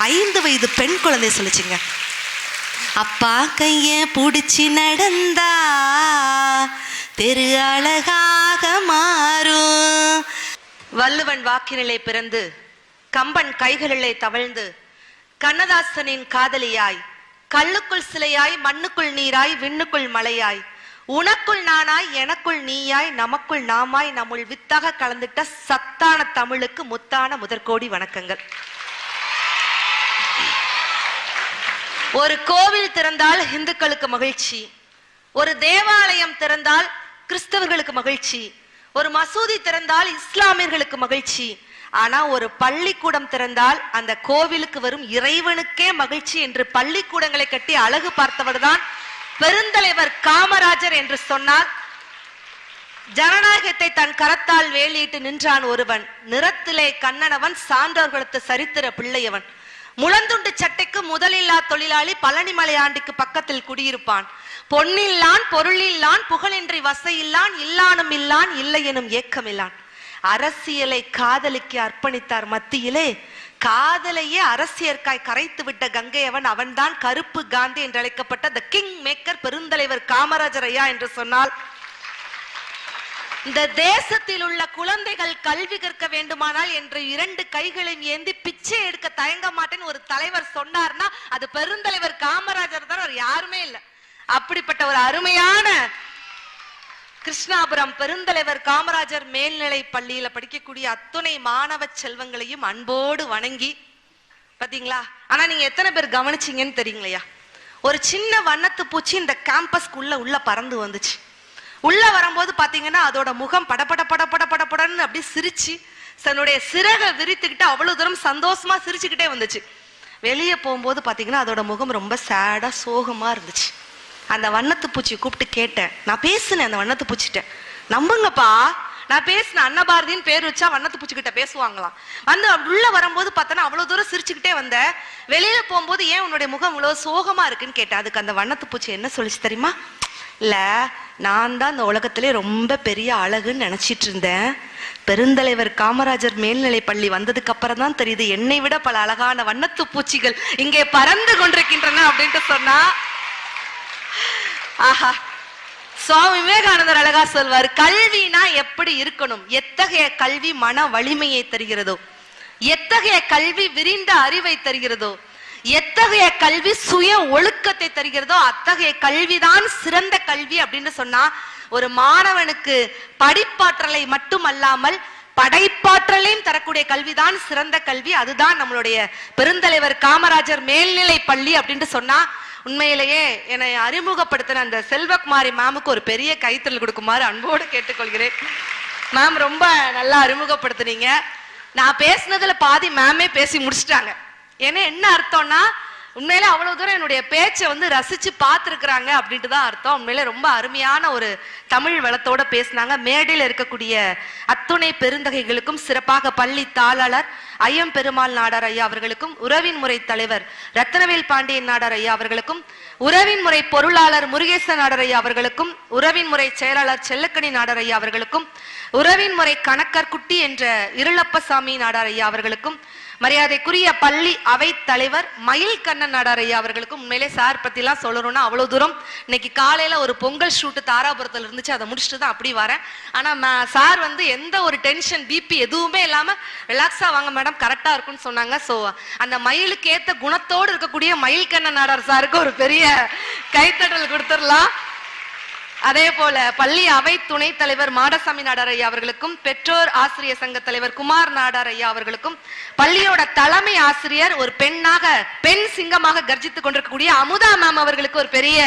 5 வயது பெண் குழந்தை சொல்லிச்சுங்க, அப்பா கைய பிடிச்சி நடந்தா தெரு அழகாக மாறும். வள்ளுவன் வாக்கினிலே பிறந்து கம்பன் கைகளிலே தவழ்ந்து கண்ணதாசனின் காதலியாய் கல்லுக்குள் சிலையாய் மண்ணுக்குள் நீராய் விண்ணுக்குள் மலையாய் உனக்குள் நானாய் எனக்குள் நீயாய் நமக்குள் நாமாய் நம்முள் வித்தாக கலந்துட்ட சத்தான தமிழுக்கு முத்தான முதற்கோடி வணக்கங்கள். ஒரு கோவில் திறந்தால் இந்துக்களுக்கு மகிழ்ச்சி, ஒரு தேவாலயம் திறந்தால் கிறிஸ்தவர்களுக்கு மகிழ்ச்சி, ஒரு மசூதி திறந்தால் இஸ்லாமியர்களுக்கு மகிழ்ச்சி. ஆனா ஒரு பள்ளிக்கூடம் திறந்தால் அந்த கோவிலுக்கு வரும் இறைவனுக்கே மகிழ்ச்சி என்று பள்ளிக்கூடங்களை கட்டி அழகு பார்த்தவர் தான் பெருந்தலைவர் காமராஜர் என்று சொன்னால், ஜனநாயகத்தை தன் கரத்தால் வேலியிட்டு நின்றான் ஒருவன், நிறத்திலே கண்ணனவன், சான்றோர்களுக்கு சரித்திர பிள்ளையவன், முழந்துண்டு சட்டைக்கு முதலில்லா தொழிலாளி, பழனிமலை ஆண்டிக்கு பக்கத்தில் குடியிருப்பான், பொன்னில்லான் பொருளில்லான் புகழின்றி வசையில்லான், இல்லானும் இல்லான் இல்லை எனும் ஏக்கமில்லான், அரசியலை காதலிக்கு அர்ப்பணித்தார் மத்தியிலே காதலையே அரசியற்காய் கரைத்து விட்ட கங்கையவன், அவன்தான் கருப்பு காந்தி என்று அழைக்கப்பட்ட த கிங் மேக்கர் பெருந்தலைவர் காமராஜர் ஐயா என்று சொன்னால், இந்த தேசத்தில் உள்ள குழந்தைகள் கல்வி கற்க வேண்டுமானால் என்று 2 கைகளையும் ஏந்தி பிச்சை எடுக்க தயங்க மாட்டேன்னு ஒரு தலைவர் சொன்னார்னா அது பெருந்தலைவர் காமராஜர் தான், அவர் யாருமே இல்லை. அப்படிப்பட்ட ஒரு அருமையான கிருஷ்ணாபுரம் பெருந்தலைவர் காமராஜர் மேல்நிலை பள்ளியில படிக்கக்கூடிய அத்துணை மாணவ செல்வங்களையும் அன்போடு வணங்கி, பாத்தீங்களா? ஆனா நீங்க எத்தனை பேர் கவனிச்சீங்கன்னு தெரியுங்களையா, ஒரு சின்ன வண்ணத்து பூச்சி இந்த கேம்பஸ்க்குள்ள உள்ள பறந்து வந்துச்சு. உள்ள வரும்போது பாத்தீங்கன்னா அதோட முகம் படபட படபட படபடன்னு அப்படி சிரிச்சு தன்னுடைய சிறகை விரித்துக்கிட்டு அவ்வளவு தூரம் சந்தோஷமா சிரிச்சுக்கிட்டே வந்துச்சு. வெளியே போகும்போது பாத்தீங்கன்னா அதோட முகம் ரொம்ப சேடா சோகமா இருந்துச்சு. அந்த வண்ணத்து பூச்சி கூப்பிட்டு கேட்டேன், நான் பேசுனேன் அந்த வண்ணத்து பூச்சிட்ட, நம்புங்கப்பா நான் பேசினேன், அன்னபாரதின்னு பேர் வச்சா வண்ணத்து பூச்சி கிட்ட பேசுவாங்களாம். வந்து உள்ள வரும்போது பார்த்தோன்னா அவ்வளவு தூரம் சிரிச்சுக்கிட்டே வந்த, வெளியில போகும்போது ஏன் உன்னுடைய முகம் இவ்வளவு சோகமா இருக்குன்னு கேட்டேன். அதுக்கு அந்த வண்ணத்து பூச்சி என்ன சொல்லிச்சு தெரியுமா? இல்ல, நான் தான் இந்த உலகத்திலே ரொம்ப பெரிய அழகுன்னு நினைச்சிட்டு இருந்தேன், பெருந்தலைவர் காமராஜர் மேல்நிலை பள்ளி வந்ததுக்கு அப்புறம் தான் தெரியுது என்னை விட பல அழகான வண்ணத்து பூச்சிகள் இங்கே பறந்து கொண்டிருக்கின்றன அப்படின்ட்டு சொன்னா. ஆஹா, சுவாமி விவேகானந்தர் அழகா சொல்வார், கல்வினா எப்படி இருக்கணும், எத்தகைய கல்வி மன வலிமையை தருகிறதோ, எத்தகைய கல்வி விரிந்த அறிவை தருகிறதோ, எத்தகைய கல்வி சுய ஒழுக்கத்தை தருகிறதோ அத்தகைய கல்விதான் சிறந்த கல்வி அப்படின்னு சொன்னா, ஒரு மாணவனுக்கு படிப்பாற்றலை மட்டும் அல்லாமல் படைப்பாற்றலையும் தரக்கூடிய கல்விதான் சிறந்த கல்வி. அதுதான் நம்மளுடைய பெருந்தலைவர் காமராஜர் மேல்நிலை பள்ளி அப்படின்னு சொன்னா, உண்மையிலேயே என்னை அறிமுகப்படுத்தின அந்த செல்வகுமாரி மேமுக்கு ஒரு பெரிய கைத்தறல் கொடுக்குமாறு அன்போடு கேட்டுக்கொள்கிறேன். மேம் ரொம்ப நல்லா அறிமுகப்படுத்தினீங்க. நான் பேசினதுல பாதி மேமே பேசி முடிச்சிட்டாங்க. ஏன்னா என்ன அர்த்தம்னா, உண்மையிலே அவ்வளவு தூரம் என்னுடைய பேச்சை ரசிச்சு பார்த்துருக்குறாங்க அப்படின்ட்டு தான் அர்த்தம். உண்மையிலே ரொம்ப அருமையான ஒரு தமிழ் வளத்தோட பேசினாங்க. மேடையில் இருக்கக்கூடிய அத்துணை பெருந்தகைகளுக்கும், சிறப்பாக பள்ளி தாளாளர் ஐயம் பெருமாள் நாடார் ஐயா அவர்களுக்கும், உறவின் முறை தலைவர் ரத்னவேல் பாண்டியன் நாடார் ஐயா அவர்களுக்கும், உறவின் முறை பொருளாளர் முருகேசன் நாடார் ஐயா அவர்களுக்கும், உறவின் முறை செயலாளர் செல்லக்கணி நாடார் ஐயா அவர்களுக்கும், உறவின் முறை கணக்கர் குட்டி என்ற இருளப்பசாமி நாடார் ஐயா அவர்களுக்கும், மரியாதைக்குரிய பள்ளி அவை தலைவர் மயில் கண்ணன் நாடார் ஐயா அவர்களுக்கும். உண்மையிலே சார் பத்தி எல்லாம் சொல்லணும்னா அவ்வளவு தூரம். இன்னைக்கு காலையில ஒரு பொங்கல் ஷூட்டு தாராபுரத்துல இருந்துச்சு, அதை முடிச்சுட்டு தான் அப்படி வரேன். ஆனா சார் எந்த ஒரு டென்ஷன் பிபி எதுவுமே இல்லாம ரிலாக்ஸா வாங்க மேடம் கரெக்டா இருக்கும்னு சொன்னாங்க. சோ அந்த மயிலுக்கு ஏத்த குணத்தோடு இருக்கக்கூடிய மயில் கண்ணன் நாடார் சாருக்கு ஒரு பெரிய கைத்தட்டல் கொடுத்துடலாம். அதே போல பள்ளி அவை துணை தலைவர் மாடசாமி நாடார் ஐயா அவர்களுக்கும், பெற்றோர் ஆசிரியர் சங்க தலைவர் குமார் நாடார் ஐயா அவர்களுக்கும், பள்ளியோட தலைமை ஆசிரியர் ஒரு பெண்ணாக பெண் சிங்கமாக கர்ஜித்துக் கொண்டிருக்கக்கூடிய அமுதா மேம் அவர்களுக்கு ஒரு பெரிய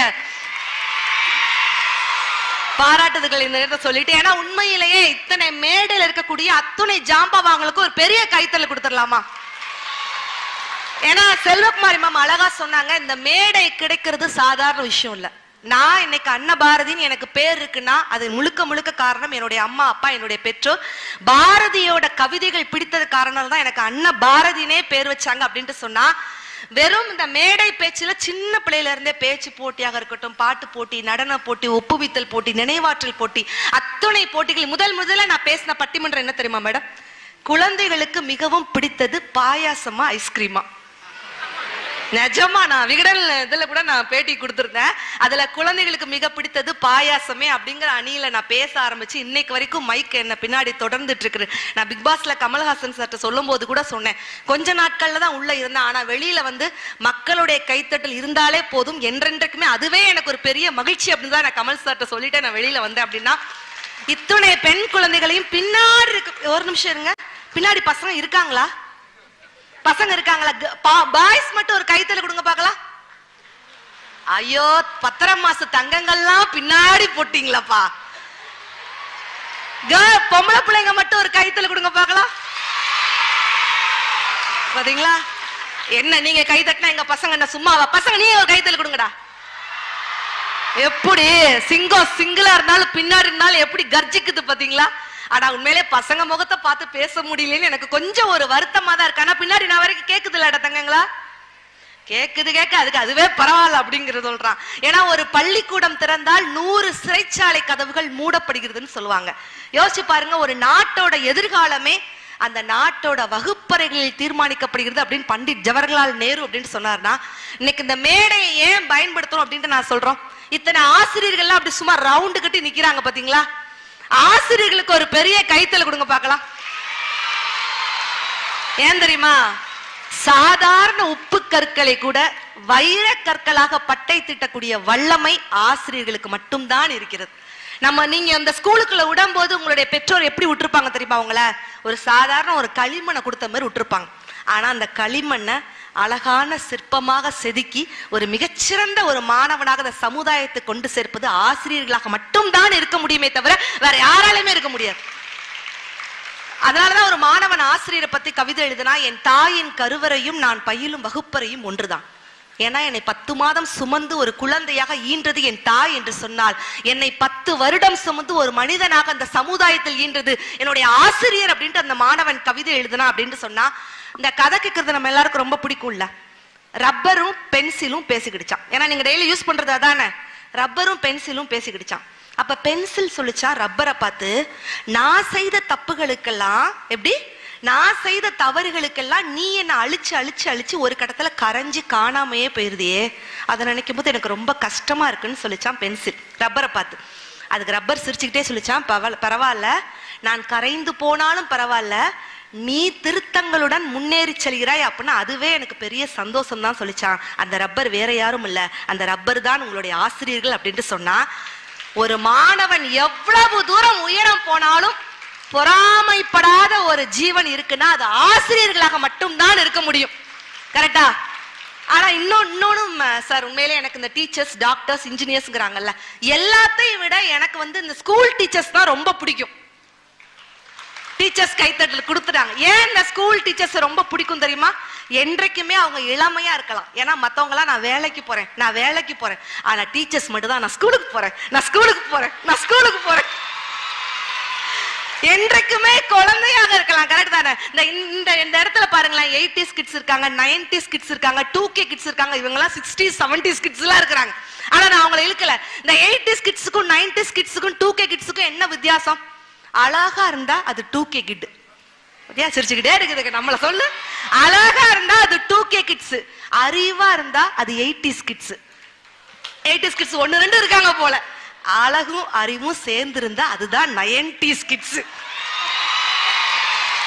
பாராட்டுதல்கள் இந்த நேரத்தை சொல்லிட்டு, ஏன்னா உண்மையிலேயே இத்தனை மேடையில் இருக்கக்கூடிய அத்துணை ஜாம்பவாங்களுக்கு ஒரு பெரிய கைத்தல் கொடுத்துடலாமா? ஏன்னா செல்வகுமாரி மேம் அழகா சொன்னாங்க, இந்த மேடை கிடைக்கிறது சாதாரண விஷயம் இல்ல. நான் இன்னைக்கு அன்னபாரதின்னு எனக்கு பேர் இருக்குன்னா அது முழுக்க முழுக்க காரணம் என்னுடைய அம்மா அப்பா, என்னுடைய பெற்றோர். பாரதியோட கவிதைகள் பிடித்தது காரணம் தான் எனக்கு அன்னபாரதினே பேர் வச்சாங்க அப்படின்ட்டு சொன்னா, வெறும் இந்த மேடை பேச்சுல சின்ன பிள்ளையில இருந்தே பேச்சு போட்டியாக இருக்கட்டும், பாட்டு போட்டி, நடன போட்டி, ஒப்புவித்தல் போட்டி, நினைவாற்றல் போட்டி, அத்துணை போட்டிகள். முதல்ல நான் பேசின பட்டிமன்றம் என்ன தெரியுமா மேடம்? குழந்தைகளுக்கு மிகவும் பிடித்தது பாயாசமா ஐஸ்கிரீமா? நிஜமா நான் விகடன் இதுல கூட நான் பேட்டி கொடுத்துருந்தேன். அதுல குழந்தைகளுக்கு மிக பிடித்தது பாயாசமே அப்படிங்கிற அணியில நான் பேச ஆரம்பிச்சு இன்னைக்கு வரைக்கும் மைக் என்ன பின்னாடி தொடர்ந்துட்டு இருக்கு. நான் பிக் பாஸ்ல கமல்ஹாசன் சார்ட்ட சொல்லும் போது கூட சொன்னேன், கொஞ்ச நாட்கள்ல தான் உள்ள இருந்தேன், ஆனா வெளியில வந்து மக்களுடைய கைத்தட்டல் இருந்தாலே போதும், என்றென்றைக்குமே அதுவே எனக்கு ஒரு பெரிய மகிழ்ச்சி அப்படின்னு தான் நான் கமல் சார்ட்ட சொல்லிட்டு நான் வெளியில வந்தேன். அப்படின்னா இத்தனை பெண் குழந்தைகளையும் பின்னாடி இருக்கு. ஒரு நிமிஷம் இருங்க, பின்னாடி பசங்க இருக்காங்களா? பசங்க இருக்காங்களா? பாய்ஸ் மட்டும் ஒரு கைத்தல கொடுங்க பார்க்கலாம். ஐயோ 10 மாச தங்கங்கள்லாம் பின்னாடி போட்டீங்களப்பா. பொம்பளை பிள்ளைங்க மட்டும் ஒரு கைத்தல கொடுங்க பார்க்கலாம். பாத்தீங்களா என்ன நீங்க கை தட்டினா எங்க பசங்க என்ன சும்மாவா? பசங்க நீங்க ஒரு கைத்தல கொடுங்கடா. எப்படி சிங்கம் சிங்கிளா இருந்தாலும் பின்னாடி இருந்தாலும் எப்படி கர்ஜிக்குது பாத்தீங்களா? ஆனா உண்மையிலே பசங்க முகத்தை பார்த்து பேச முடியலன்னு எனக்கு கொஞ்சம் ஒரு வருத்தமா தான் இருக்கு. ஆனா பின்னாடி நான் வரைக்கும் கேக்குது இல்ல தங்கங்களா? கேக்குது அதுக்கு அதுவே பரவாயில்ல அப்படிங்கறது சொல்றான். ஏன்னா ஒரு பள்ளிக்கூடம் திறந்தால் 100 சிறைச்சாலை கதவுகள் மூடப்படுகிறதுன்னு சொல்லுவாங்க. யோசிச்சு பாருங்க, ஒரு நாட்டோட எதிர்காலமே அந்த நாட்டோட வகுப்பறைகளில் தீர்மானிக்கப்படுகிறது அப்படின்னு பண்டிட் ஜவஹர்லால் நேரு அப்படின்னு சொன்னார்னா, இன்னைக்கு இந்த மேடையை ஏன் பயன்படுத்தணும் அப்படின்ட்டு நான் சொல்றோம். இத்தனை ஆசிரியர்கள்லாம் அப்படி சும்மா ரவுண்டு கட்டி நிக்கிறாங்க பாத்தீங்களா? ஆசிரியர்களுக்கு ஒரு பெரிய கைத்தல கொடுங்க பார்க்கலாம். ஏன் தெரியுமா? சாதாரண உப்பு கற்களை கூட வைர கற்களாக பட்டை திட்டக்கூடிய வல்லமை ஆசிரியர்களுக்கு மட்டும்தான் இருக்கிறது. நீங்க அந்த ஸ்கூலுக்குள்ள விடும்போது உங்களுடைய பெற்றோர் எப்படி விட்டுருப்பாங்க தெரியுமா? உங்களை ஒரு சாதாரண ஒரு களிமண்ணை கொடுத்த மாதிரி விட்டுருப்பாங்க. ஆனா அந்த களிமண்ணை அழகான சிற்பமாக செதுக்கி ஒரு மிகச்சிறந்த ஒரு மாணவனாக அந்த சமுதாயத்தை கொண்டு சேர்ப்பது ஆசிரியர்களாக மட்டும்தான் இருக்க முடியுமே தவிர வேற யாராலுமே இருக்க முடியாது. அதனாலதான் ஒரு மாணவன் ஆசிரியரை பத்தி கவிதை எழுதினா, என் தாயின் கருவறையும் நான் பயிலும் வகுப்பறையும் ஒன்றுதான். ஏன்னா என்னை 10 மாதம் சுமந்து ஒரு குழந்தையாக ஈன்றது என் தாய் என்று சொன்னால், என்னை 10 வருடம் சுமந்து ஒரு மனிதனாக அந்த சமுதாயத்தில் ஈன்றது என்னுடைய ஆசிரியர் அப்படின்ட்டு அந்த மாணவன் கவிதை எழுதுனா அப்படின்னு சொன்னா, இந்த கதை கேட்கறது நம்ம எல்லாருக்கும் ரொம்ப பிடிக்கும்ல. ரப்பரும் பென்சிலும் பேசிக்கிடுச்சான். ஏன்னா நீங்க டெய்லி யூஸ் பண்றது அதானே, ரப்பரும் பென்சிலும் பேசிக்கிடுச்சான். அப்ப பென்சில் சொல்லிச்சா ரப்பரை பார்த்து, நான் செய்த தப்புகளுக்கெல்லாம் எப்படி நான் செய்த தவறுகளுக்கெல்லாம் நீ என்ன அழிச்சு அழிச்சு அழிச்சு ஒரு கடத்துல கரைஞ்சி காணாமையே போயிருதியே, அதை நினைக்கும் போது எனக்கு ரொம்ப கஷ்டமா இருக்குன்னு சொல்லிச்சான் பென்சில் ரப்பரை பார்த்து. அதுக்கு ரப்பர் சிரிச்சுக்கிட்டே சொல்லிச்சான், பரவாயில்ல, நான் கரைந்து போனாலும் பரவாயில்ல, நீ திருத்தங்களுடன் முன்னேறி செல்கிறாய் அப்படின்னா அதுவே எனக்கு பெரிய சந்தோஷம் தான் சொல்லிச்சான். அந்த ரப்பர் வேற யாரும் இல்ல, அந்த ரப்பர் தான் உங்களுடைய ஆசிரியர்கள் அப்படின்ட்டு சொன்னா, ஒரு மாணவன் எவ்வளவு தூரம் உயரம் போனாலும் பொறாமைப்படாத ஒரு ஜீவன் இருக்குன்னா அது ஆசிரியர்களாக மட்டும்தான் இருக்க முடியும். கரெக்டா? ஆனா இன்னொன்னும் சார், உண்மையிலே எனக்கு இந்த டீச்சர்ஸ், டாக்டர்ஸ், இன்ஜினியர்ஸ்ங்கிறாங்கல்ல, எல்லாத்தையும் விட எனக்கு வந்து இந்த ஸ்கூல் டீச்சர்ஸ் தான் ரொம்ப பிடிக்கும். டீச்சர்ஸ் கைத்தட்டல் கொடுத்துட்டாங்க. ஏன் இந்த ஸ்கூல் டீச்சர்ஸ் ரொம்ப பிடிக்கும் தெரியுமா? என்றைக்குமே அவங்க இளமையா இருக்கலாம். ஏன்னா மத்தவங்க எல்லாம் நான் வேலைக்கு போறேன், ஆனா டீச்சர்ஸ் மட்டும் தான் நான் ஸ்கூலுக்கு போறேன். என்றைக்குமே குழந்தையாக இருக்கலாம். கரெக்ட் தானே? இந்த இடத்துல பாருங்களேன், 80s கிட்ஸ் இருக்காங்க, 90s கிட்ஸ் இருக்காங்க, 2K கிட்ஸ் இருக்காங்க, இவங்க எல்லாம் 60s 70s கிட்ஸ் எல்லாம் இருக்கிறாங்க. ஆனா நான் அவங்களை இழுக்கல. இந்த 80s கிட்ஸுக்கும் 90s கிட்ஸுக்கும் 2K கிட்ஸுக்கும் என்ன வித்தியாசம்? அழகா இருந்தா அது 2K கிட். சிரிச்சுக்கிட்டே இருக்குது நம்மள சொல்லு. அழகா இருந்தா அது 2K கிட்ஸ், அறிவா இருந்தா அது 80s கிட்ஸ். 80s கிட்ஸ் 1-2 இருக்காங்க போல, அழகும் அறிவும் சேர்ந்து இருந்தா அதுதான் 90s கிட்ஸ்.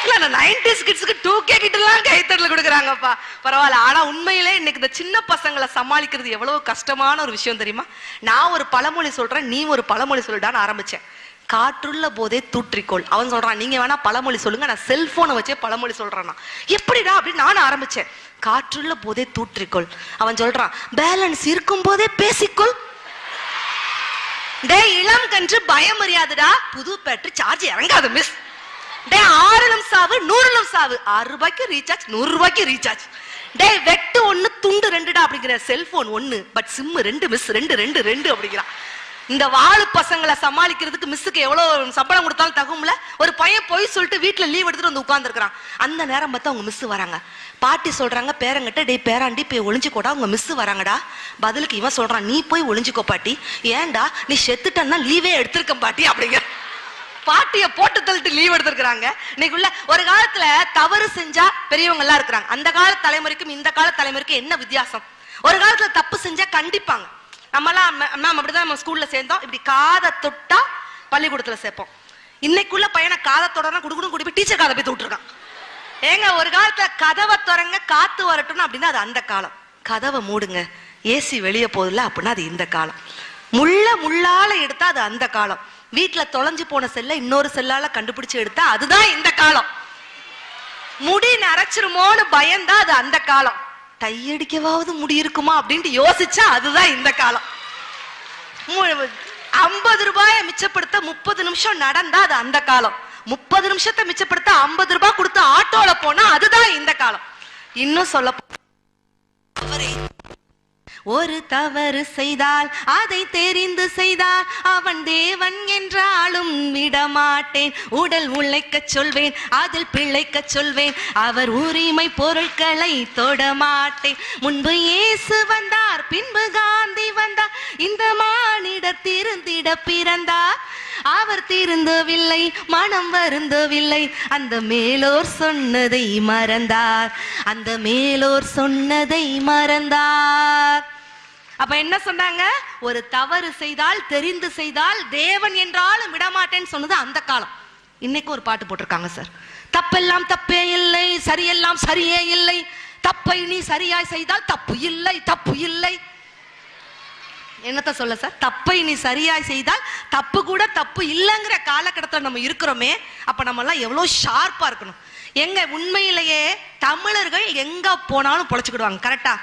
இல்ல 90s கிட்ஸ்க்கு 2K கிட் எல்லாம் கைத்தட்டல் கொடுக்குறாங்கப்பா, பரவாயில்ல. ஆனா உண்மையிலே இன்னைக்கு இந்த சின்ன பசங்களை சமாளிக்கிறது எவ்வளவு கஷ்டமான ஒரு விஷயம் தெரியுமா? நான் ஒரு பழமொழி சொல்றேன், நீ ஒரு பழமொழி சொல்லிடான்னு ஆரம்பிச்சேன். காற்றுள்ள போதே தூற்றிக்கோள். அவன் சொல்றான், நீங்க வேணா பழமொழி சொல்லுங்க, நான் செல்போனை வச்சே பழமொழி சொல்றேன்னா. எப்படிடா அப்படின்னு நான் ஆரம்பிச்சேன். காற்றுள்ள போதே தூற்றிக்கோள். அவன் சொல்றான், பேலன்ஸ் இருக்கும் போதே பேசிக்கொள். டே இளம் கன்று பயம் அறியாதுடா, புது பேட்டரி சார்ஜ் இறங்காது மிஸ். டே 6லும் சாவு 100லும் சாவு, 6 ரூபாய்க்கு ரீசார்ஜ் 100 ரூபாய்க்கு ரீசார்ஜ். டே வெட்டு 1 துண்டு 2டா அப்படிங்கிற, செல்போன் 1 பட் சிம் 2 மிஸ், 2 அப்படிங்கிறான். இந்த வாழு பசங்களை சமாளிக்கிறதுக்கு மிஸ்ஸுக்கு எவ்வளவு சம்பளம் கொடுத்தாலும் தகும்ல. ஒரு பையன் போய் சொல்லிட்டு வீட்டுல லீவ் எடுத்துட்டு வந்து உட்கார்ந்து இருக்கிறான். அந்த நேரம் பார்த்து அவங்க மிஸ் வராங்க. பாட்டி சொல்றாங்க பேரங்கிட்ட, டே பேராண்டி போய் ஒளிஞ்சுக்கோடா, அவங்க மிஸ் வராங்கடா. பதிலுக்கு இவன் சொல்றான், நீ போய் ஒளிஞ்சுக்கோ பாட்டி. ஏன்டா நீ செத்துட்டன்னா லீவே எடுத்திருக்க பாட்டி அப்படிங்கிற. பாட்டிய போட்டு தள்ளிட்டு லீவ் எடுத்திருக்காங்க. இன்னைக்குள்ள ஒரு காலத்துல தவறு செஞ்சா பெரியவங்க எல்லாம் இருக்கிறாங்க. அந்த கால தலைமுறைக்கும் இந்த கால தலைமுறைக்கும் என்ன வித்தியாசம்? ஒரு காலத்துல தப்பு செஞ்சா கண்டிப்பாங்க. நம்மலாம் மேம் அப்படிதான் நம்ம ஸ்கூல்ல சேர்ந்தோம். இப்படி காதை தொட்டா பள்ளிக்கூடத்துல சேர்ப்போம். இன்னைக்குள்ள பையனை காதை தொடர்னா குடுக்குடும் குடி போய் டீச்சர் காதை போய் தொட்டுருக்கான். ஏங்க ஒரு காலத்துல கதவை திறங்க காத்து வரட்டும்னு அப்படின்னா அது அந்த காலம். கதவை மூடுங்க ஏசி வெளியே போதில்ல அப்படின்னா அது இந்த காலம். முள்ளால எடுத்தா அது அந்த காலம். வீட்டுல தொலைஞ்சு போன செல்ல இன்னொரு செல்லால கண்டுபிடிச்சு எடுத்தா அதுதான் இந்த காலம். முடி நரைச்சிருமோன்னு பயந்தா அது அந்த காலம். டையடிக்கவாவது முடி இருக்குமா அப்படின்ட்டு யோசிச்சா அதுதான் இந்த காலம். 50 ரூபாயை மிச்சப்படுத்த 30 நிமிஷம் நடந்தா அது அந்த காலம். 30 நிமிஷத்தை மிச்சப்படுத்த 50 ரூபாய் கொடுத்து ஆட்டோல போனா அதுதான் இந்த காலம். இன்னும் சொல்ல ஒரு தவறு செய்தால் அதை தெரிந்து செய்தால் அவன் தேவன் என்றாலும் விடமாட்டேன். உடல் உழைக்க சொல்வேன் அதில் பிழைக்க சொல்வேன். அவர் உரிமை பொருட்களை தொடமாட்டேன். முன்பு இயேசு வந்தார் பின்பு காந்தி வந்தார். இந்த மானிடர் திருந்திட பிறந்தார். அவர் திருந்தவில்லை மனம் வருந்தவில்லை. அந்த மேலோர் சொன்னதை மறந்தார். அந்த மேலோர் சொன்னதை மறந்தார். அப்ப என்ன சொன்னாங்க? ஒரு தவறு செய்தால் தெரிந்து செய்தால் தேவன் என்றாலும் விடமாட்டேன்னு சொன்னது அந்த காலம். இன்னைக்கு ஒரு பாட்டு போட்டிருக்காங்க சார். தப்பெல்லாம் தப்பே இல்லை, சரியெல்லாம் சரியே இல்லை. தப்பை நீ சரியாய் செய்தால் தப்பு இல்லை, தப்பு இல்லை. என்னத்த சொல்ல சார்? தப்பை நீ சரியாய் செய்தால் தப்பு கூட தப்பு இல்லைங்கிற காலகட்டத்தில் நம்ம இருக்கிறோமே. அப்ப நம்ம எல்லாம் எவ்வளவு ஷார்ப்பா இருக்கணும். எங்க உண்மையிலேயே தமிழர்கள் எங்க போனாலும் பொழைச்சுக்கிடுவாங்க. கரெக்டா?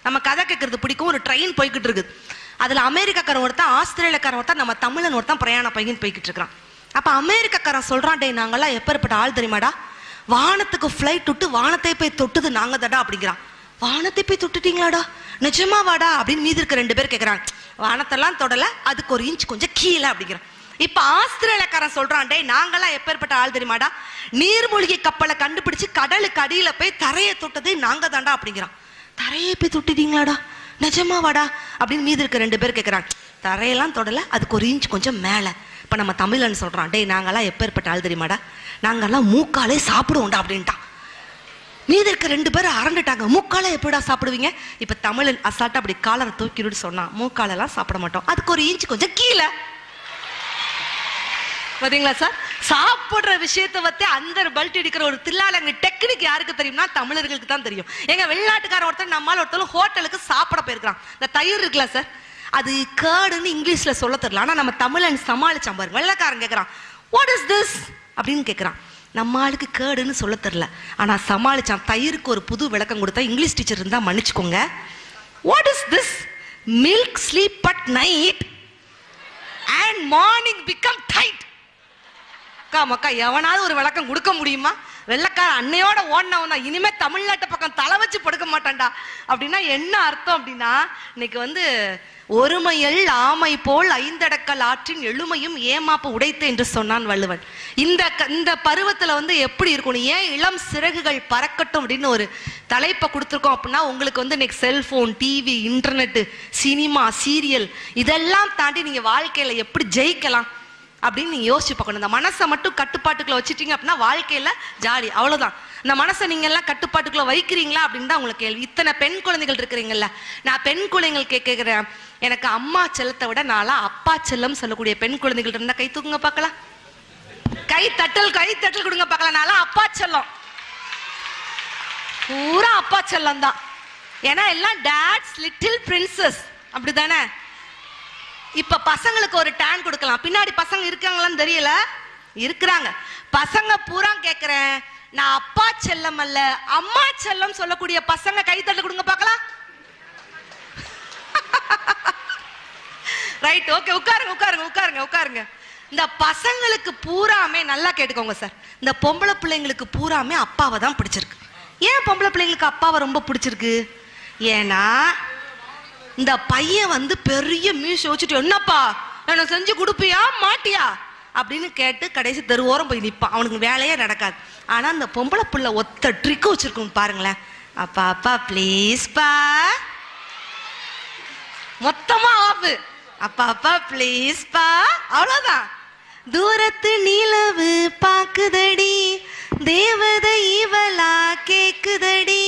நம்ம கதை கேட்கறது பிடிக்கும். ஒரு ட்ரெயின் போய்கிட்டு இருக்குது. அதுல அமெரிக்காக்காரன் ஒருத்தன், ஆஸ்திரேலியாக்காரன் ஒருத்தன், நம்ம தமிழன் ஒருத்தன் பிரயாணம் பையன் போய்கிட்டு இருக்கிறான். அப்ப அமெரிக்காக்காரன் சொல்றான், டே நாங்கெல்லாம் எப்பேற்பட்ட ஆள் தெரியுமாடா, வானத்துக்கு ஃபிளைட் விட்டு வானத்தை போய் தொட்டுது நாங்க தடா அப்படிங்கிறான். வானத்தை போய் தொட்டுட்டீங்களாடா, நிஜமா வாடா அப்படின்னு மீதி இருக்க 2 பேர் கேட்கறாங்க. வானத்தெல்லாம் தொடல, அதுக்கு ஒரு இன்ச் கொஞ்சம் கீழே அப்படிங்கிறான். இப்ப ஆஸ்திரேலியாக்காரன் சொல்றான், டே நாங்கெல்லாம் எப்பேற்பட்ட ஆள் தெரியுமாடா, நீர்மூழ்கி கப்பலை கண்டுபிடிச்சு கடலுக்கு அடியில போய் தரையை தொட்டது நாங்க தாண்டா அப்படிங்கிறான். தரையை போய் தொட்டுட்டீங்களாடா, நிஜமா வாடா அப்படின்னு மீதி இருக்க 2 பேர் கேட்கறாங்க. தரையெல்லாம் தொடல, அதுக்கு ஒரு இன்ச் கொஞ்சம் மேல. இப்ப நம்ம தமிழன் சொல்றான், டே நாங்கெல்லாம் எப்பேற்பட்ட ஆள் தெரியுமாடா, நாங்கெல்லாம் மூக்காலே சாப்பிடுவோம்டா அப்படின்ட்டான். மீதி இருக்க 2 பேர் அரண்டுட்டாங்க. மூக்கால எப்படிடா சாப்பிடுவீங்க? இப்ப தமிழன் அசால்ட்டா அப்படி காலரை தூக்கிட்டு சொன்னான், மூக்காலெல்லாம் சாப்பிட மாட்டோம், அதுக்கு ஒரு இன்ச் கொஞ்சம் கீழே. பாத்தீங்களா சார்? சாப்பிடுற விஷயத்தை பத்தி அந்த பல்ட் அடிக்கிற ஒரு தில்லாலங்க டெக்னிக் யாருக்கு தெரியும்னா தமிழர்களுக்கு தான் தெரியும். எங்க வெளிநாட்டுக்கார ஒருத்தர் நம்மால ஒருத்தர் ஹோட்டலுக்கு சாப்பிட போயிருக்கான். இந்த தயிர் இருக்குல்ல சார், அது கேர்டுன்னு இங்கிலீஷ்ல சொல்ல தெரியல. ஆனா நம்ம தமிழன் சமாளிச்சான் பாருங்க. வெள்ளைக்காரன் கேட்கறான், வாட் இஸ் திஸ் அப்படின்னு கேட்கறான். நம்ம ஆளுக்கு கேர்டுன்னு சொல்ல தெரியல, ஆனா சமாளிச்சான். தயிருக்கு ஒரு புது விளக்கம் கொடுத்தா, இங்கிலீஷ் டீச்சர் இருந்தா மன்னிச்சுக்கோங்க, what is this, milk sleep at night and morning become tight. மக்கா எவனாவது ஒரு விளக்கம் கொடுக்க முடியுமா? வெள்ளக்கார அன்னையோட ஓடினவன் தான், இனிமே தமிழ்நாட்டு பக்கம் தலை வச்சு படுக்க மாட்டான்டா அப்படின்னா என்ன அர்த்தம் அப்படின்னா, இன்னைக்கு ஒருமையல் ஆமை போல் 5 அடக்கல் ஆற்றின் எழுமையும் ஏமாப்பு உடைத்து என்று சொன்னான் வள்ளுவன். இந்த பருவத்துல எப்படி இருக்கணும், ஏன் இளம் சிறகுகள் பறக்கட்டும் அப்படின்னு ஒரு தலைப்பை கொடுத்துருக்கோம் அப்படின்னா, உங்களுக்கு இன்னைக்கு cellphone, TV, internet, cinema, serial இதெல்லாம் தாண்டி நீங்க வாழ்க்கையில எப்படி ஜெயிக்கலாம் அப்படின்னு நீங்க யோசிச்சு பார்க்கணும். இந்த மனசை மட்டும் கட்டுப்பாட்டுக்குள்ள வச்சுட்டீங்க அப்படின்னா வாழ்க்கையில ஜாலி, அவ்வளவுதான். இந்த மனசை நீங்க எல்லாம் கட்டுப்பாட்டுக்குள்ள வைக்கிறீங்களா அப்படின்னு தான் உங்களுக்கு கேள்வி. இத்தனை பெண் குழந்தைகள் இருக்கிறீங்கல்ல, நான் பெண் குழந்தைகள் கேட்கிறேன், எனக்கு அம்மா செல்லத்தை விட நாளா அப்பா செல்லம் சொல்லக்கூடிய பெண் குழந்தைகள் இருந்தா கை தூக்குங்க பார்க்கலாம். கை தட்டல் கொடுங்க பார்க்கலாம். நாளா அப்பா செல்லம், பூரா அப்பா செல்லம் தான். ஏன்னா எல்லாம் டாட்ஸ் லிட்டில் பிரின்சஸ் அப்படிதானே. இப்ப பசங்களுக்கு ஒரு டான் கொடுக்கலாம். பின்னாடி பசங்க இருக்காங்களான்னு தெரியல, இருக்கிறாங்க. பசங்க பூரா கேட்கிறேன், நான் அப்பா செல்லம் அல்ல அம்மா செல்லம் சொல்லக்கூடிய பசங்க கைத்தட்டல் கொடுங்க பார்க்கலாம். ரைட், ஓகே, உட்காருங்க. இந்த பசங்களுக்கு பூராமே நல்லா கேட்டுக்கோங்க சார், இந்த பொம்பளை பிள்ளைங்களுக்கு பூராமே அப்பாவை தான் பிடிச்சிருக்கு. ஏன் பொம்பளை பிள்ளைங்களுக்கு அப்பாவை ரொம்ப பிடிச்சிருக்கு? ஏன்னா இந்த பையன் பெரிய மீச வச்சுட்டு, என்னப்பா என்ன செஞ்சு கொடுப்பியா மாட்டியா அப்படின்னு கேட்டு கடைசி தெருவோரம் போய் நிற்பான். அவனுக்கு வேலையே நடக்காது. ஆனா அந்த பொம்பளை பிள்ளை ஒத்த ட்ரிக் வச்சிருக்கும் பாருங்களேன். அப்பா அப்பா பிளீஸ்பா, மொத்தமா ஆஃப். அப்பா அப்பா பிளீஸ்பா, அவ்வளவுதான். தூரத்து நிலவு பாக்குதடி, தேவதை இவளா கேக்குதடி,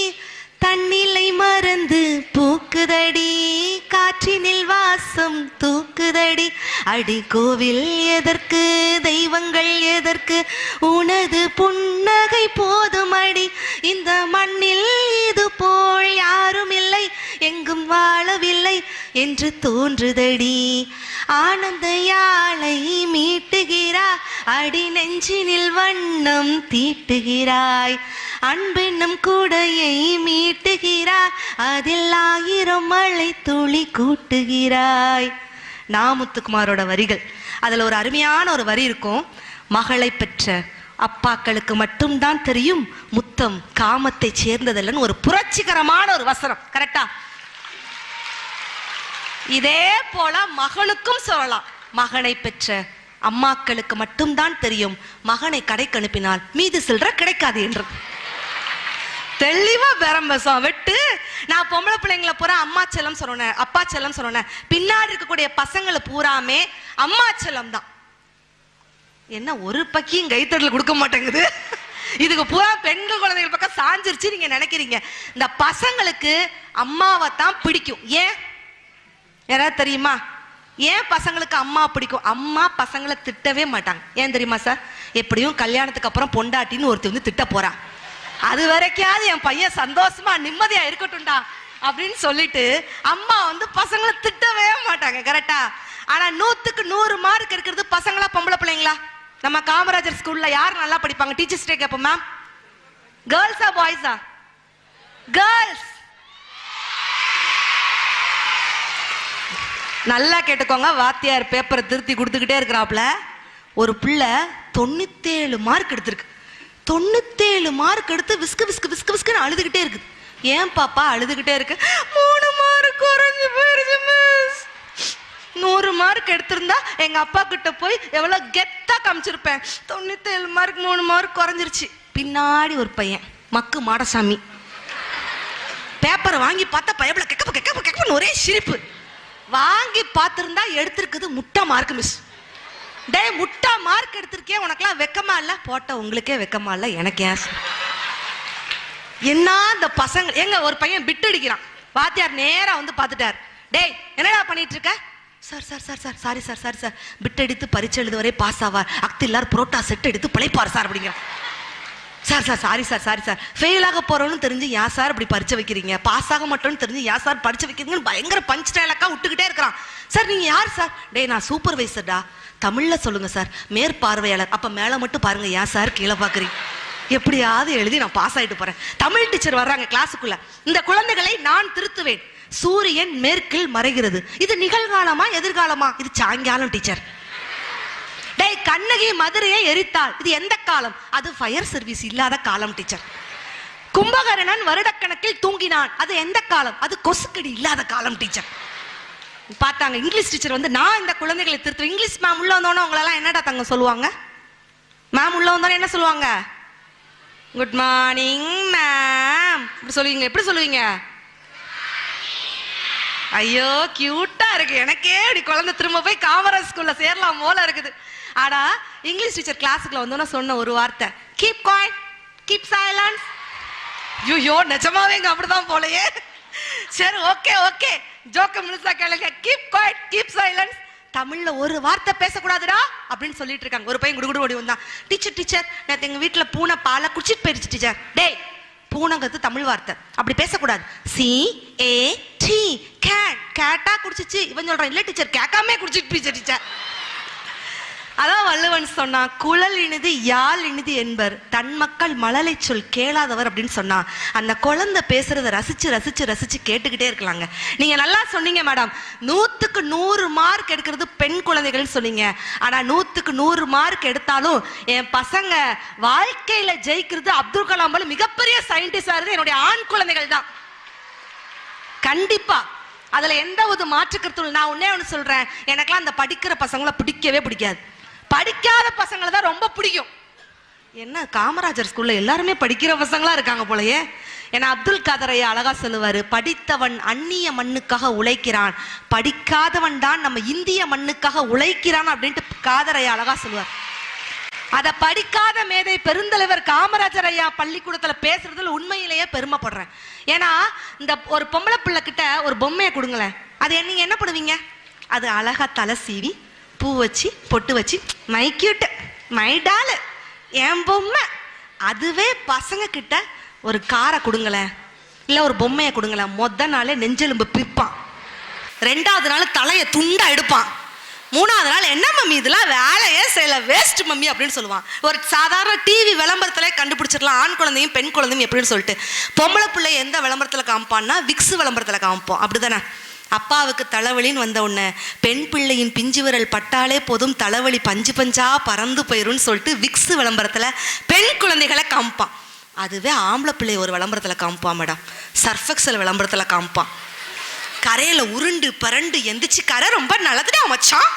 தன்னிலை மறந்து பூக்குதடி, காற்றினில் வாசம் தூக்குதடி. அடி கோவில் எதற்கு, தெய்வங்கள் எதற்கு, உனது புன்னகை போதும் அடி. இந்த மண்ணில் இது போல் யாரும் இல்லை, எங்கும் வாழவில்லை என்று தோன்றுதடி. ஆனந்த யாழை மீட்டுகிறாய், அடி நெஞ்சினில் வண்ணம் தீட்டுகிறாய். அன்பென்னும் கூடையை மீட்டுகிறாய், அதில் 1000 மழை துளி கூட்டுகிறாய். நாமுத்துக்குமாரோட வரிகள். அதுல ஒரு அருமையான ஒரு வரி இருக்கும். மகளை பெற்ற அப்பாக்களுக்கு மட்டும்தான் தெரியும் முத்தம் காமத்தை சேர்ந்ததில்லைன்னு ஒரு புரட்சிகரமான ஒரு வசனம். கரெக்டா? இதே போல மகனுக்கும் சொல்லலாம். மகனை பெற்ற அம்மாக்களுக்கு மட்டும்தான் தெரியும் மகனை கடைக்கு அனுப்பினால் மீது சில்லற கிடைக்காது என்று. தெளிவா பெரம்பசம் வெட்டு. நான் பொம்பளை பிள்ளைங்களை பூரா அம்மா செல்லம் சொன்னேன், அப்பா செல்லம் சொன்னேன். பின்னாடி இருக்கக்கூடிய பசங்களை பூராமே அம்மா செல்லம் தான். என்ன ஒரு பக்கியும் கைத்தடல் கொடுக்க மாட்டேங்குது. இதுக்கு பூரா பெண்கள் குழந்தைகள் பக்கம் சாஞ்சிருச்சு நீங்க நினைக்கிறீங்க. இந்த பசங்களுக்கு அம்மாவை தான் பிடிக்கும். ஏன் யாராவது தெரியுமா? ஏன் பசங்களுக்கு அம்மா பிடிக்கும்? அம்மா பசங்களை திட்டவே மாட்டாங்க. ஏன் தெரியுமா சார்? எப்படியும் கல்யாணத்துக்கு அப்புறம் பொண்டாட்டின்னு ஒருத்தர் வந்து திட்ட போறா, அது வரைக்காவது என் பையன் சந்தோஷமா நிம்மதியா இருக்கட்டும்டா அப்படின்னு சொல்லிட்டு அம்மா வந்து பசங்களை திட்டவே மாட்டாங்க. கரெக்டா? ஆனா 100க்கு 100 மார்க் இருக்கிறது பசங்களா பொம்பளை பிள்ளைங்களா? நம்ம காமராஜர் ஸ்கூல்ல யார் நல்லா படிப்பாங்க? டீச்சர்ஸ் டே கேப்போம், மேம் கேர்ள்ஸா பாய்ஸா? கேர்ள்ஸ். நல்லா கேட்டுக்கோங்க. வாத்தியார் பேப்பரை திருத்தி கொடுத்துக்கிட்டே இருக்கிறாப்ல. ஒரு பிள்ளை 97 மார்க் எடுத்திருக்கு. 97 மார்க் எடுத்து விஸ்கு விஸ்கு விஸ்கு விஸ்குன்னு அழுதுகிட்டே இருக்கு. ஏன் பாப்பா அழுதுகிட்டே இருக்கு? 3 மார்க் குறைஞ்சு போயிருச்சு மிஸ். 100 மார்க் எடுத்திருந்தா எங்க அப்பா கிட்ட போய் எவ்வளவு கெத்தா காமிச்சிருப்பேன். 97 மார்க் 3 மார்க் குறைஞ்சிருச்சு. பின்னாடி ஒரு பையன் மக்கு மாடசாமி பேப்பரை வாங்கி பார்த்தா பயப்பட கெக்க கெக்க கெக்கன்னு ஒரே சிரிப்பு. வாங்கி பார்த்திருந்தா எடுத்திருக்குது முட்டை மார்க் மிஸ். டே முட்டா மார்க் எடுத்திருக்கே, உனக்கெல்லாம் வெக்கமா இல்ல? போட்ட உங்களுக்கே வெக்கமா இல்ல, எனக்கு ஏன்? என்ன இந்த பசங்க. எங்க ஒரு பையன் பிட் அடிக்கிறான். வாத்தியார் நேரா வந்து பார்த்துட்டார். டேய் என்னடா பண்ணிட்டு இருக்க? Sir sir sir sir sorry sir sorry sir, bit எடுத்து பரீட்சை எழுத வரை பாஸ் ஆவார், அக்தில்லார் புரோட்டா செட் எடுத்து பிழைப்பார் சார் அப்படிங்கிறான். Sir sir sorry sir sorry sir, fail ஆக போறோம்னு தெரிஞ்சு ஏன் சார் இப்படி பரிச்சை வைக்கிறீங்க? பாஸ் ஆக மாட்டோம்னு தெரிஞ்சு ஏன் சார் பரிச்சை வைக்கிறீங்கன்னு பயங்கர பஞ்ச் டைலாக்கா விட்டுக்கிட்டே இருக்கிறான். சார் நீங்க யார் சார்? டே நான் சூப்பர்வைசர்டா. தமிழ்ல சொல்லுங்க சார். மேற்பார்வையாளர். அப்ப மேல மட்டும் பாருங்க, ஏன் சார் கீழே பாக்குறீங்க? எப்படியாவது எழுதி நான் பாஸ் ஆயிட்டு போறேன். தமிழ் டீச்சர் வர்றாங்க கிளாஸுக்குள்ள. இந்த குழந்தைகளை நான் திருத்துவேன். சூரியன் மேற்கில் மறைகிறது. இது நிகழ்காலமா எதிர்காலமா? இது சாயங்காலம் டீச்சர். டேய் கண்ணகி மதுரையை எரித்தாள். இது எந்த காலம்? அது ஃபயர் சர்வீஸ் இல்லாத காலம் டீச்சர். கும்பகர்ணன் வருடக்கணக்கில் தூங்கினான். அது எந்த காலம்? அது கொசுக்கடி இல்லாத காலம் டீச்சர். பார்த்தாங்க இங்கிலீஷ் டீச்சர் வந்து, நான் இந்த குழந்தைகளை திருத்துவேன். இங்கிலீஷ் மேம் உள்ள வந்தோன்னா உங்களெல்லாம் என்னடா தங்க சொல்லுவாங்க? மேம் உள்ள வந்தோன்னா என்ன சொல்லுவாங்க? குட் மார்னிங் மேம் இப்படி சொல்லுவீங்க. எப்படி சொல்லுவீங்க? ஐயோ கியூட்டா இருக்கு. எனக்கே இப்படி குழந்தை திரும்ப போய் காமராஜ் ஸ்கூல்ல சேரலாம் போல இருக்குது. ஆனா இங்கிலீஷ் டீச்சர் கிளாஸுக்குள்ள வந்தோன்னா சொன்ன ஒரு வார்த்தை, கீப் குவைட், கீப் சைலன்ஸ். ஐயோ நிஜமாவே இங்க அப்படிதான் போலயே. சரி ஓகே ஓகே, ஜோக்க முழுசா கேளுங்க. Keep quiet, keep silence. தமிழ்ல ஒரு வார்த்தை பேசக்கூடாதுடா அப்படின்னு சொல்லிட்டு இருக்காங்க. ஒரு பையன் குடுகுடு ஓடி வந்தான். டீச்சர் டீச்சர் நேற்று எங்க வீட்டுல பூனை பாலை குடிச்சிட்டு போயிருச்சு டீச்சர். டேய் பூனைங்கிறது தமிழ் வார்த்தை, அப்படி பேசக்கூடாது. CAT கேட், கேட்டா குடிச்சிச்சு. இவன் சொல்றான் இல்ல டீச்சர் கேட்காமே குடிச்சிட்டு போயிச்சு டீச்சர். அதான் வள்ளுவன் சொன்னான், குழல் இனிது யாழ் இனிது என்பர், தன் மக்கள் மழலை சொல் கேளாதவர் அப்படின்னு சொன்னா. அந்த குழந்தை பேசுறத ரசிச்சு ரசிச்சு ரசிச்சு கேட்டுக்கிட்டே இருக்கலாங்க. நீங்க நல்லா சொன்னீங்க மேடம், 100க்கு 100 மார்க் எடுக்கிறது பெண் குழந்தைகள் சொன்னீங்க. ஆனா 100க்கு 100 மார்க் எடுத்தாலும் என் பசங்க வாழ்க்கையில ஜெயிக்கிறது அப்துல் கலாம் போல மிகப்பெரிய சயின்டிஸ்டா இருந்து என்னுடைய ஆண் குழந்தைகள் தான். கண்டிப்பா அதுல எந்த ஒரு மாற்று கருத்து. நான் ஒன்னே ஒண்ணு சொல்றேன், எனக்கெல்லாம் அந்த படிக்கிற பசங்களை பிடிக்கவே பிடிக்காது. படிக்காத பசங்களை தான் ரொம்ப பிடிக்கும். என்ன காமராஜர் ஸ்கூல்ல எல்லாருமே படிக்கிற பசங்களா இருக்காங்க போலயே. ஏன்னா அப்துல் காதர் ஐயா அழகா சொல்லுவாரு, படித்தவன் அந்நிய மண்ணுக்காக உழைக்கிறான், படிக்காதவன் தான் நம்ம இந்திய மண்ணுக்காக உழைக்கிறான் அப்படின்ட்டு காதர் ஐயா அழகா சொல்லுவார். அத படிக்காத மேதை பெருந்தலைவர் காமராஜர் ஐயா பள்ளிக்கூடத்துல பேசுறதுல உண்மையிலேயே பெருமைப்படுறேன். ஏன்னா இந்த ஒரு பொம்பளை பிள்ளை கிட்ட ஒரு பொம்மையை கொடுங்களேன், அது நீங்க என்ன பண்ணுவீங்க? அது அழகா தலை சீவி பூ வச்சு பொட்டு வச்சு மை கியூட் மை டால் என் பொம்மை. அதுவே பசங்க கிட்ட ஒரு காரை கொடுங்களேன், இல்ல ஒரு பொம்மையை கொடுங்களேன், மொத நாளே நெஞ்செலும்பு பிப்பான், 2வது நாள் தலையை துண்டா எடுப்பான், 3வது நாள் என்ன மம்மி இதெல்லாம் வேலையே செய்யல வேஸ்ட் மம்மி அப்படின்னு சொல்லுவான். ஒரு சாதாரண டிவி விளம்பரத்துல கண்டுபிடிச்சிடலாம் ஆண் குழந்தையும் பெண் குழந்தையும் எப்படின்னு சொல்லிட்டு. பொம்பளை பிள்ளை எந்த விளம்பரத்துல காமிப்பான்னா விக்ஸ் விளம்பரத்துல காமிப்போம், அப்படிதானே? அப்பாவுக்கு தலைவலின்னு வந்த உடனே பெண் பிள்ளையின் பிஞ்சு விரல் பட்டாலே போதும் தலைவலி பஞ்சு பஞ்சா பறந்து போயிரும்னு சொல்லிட்டு விக்ஸ் விளம்பரத்துல பெண் குழந்தைகளை காமிப்பான். அதுவே ஆம்பளை பிள்ளை ஒரு விளம்பரத்துல காமிப்பான் மேடம், சர்ஃபெக்சல் விளம்பரத்துல காமிப்பான். கரையில உருண்டு பரண்டு எந்திரிச்சு கரை ரொம்ப நல்லதுடா மச்சான்,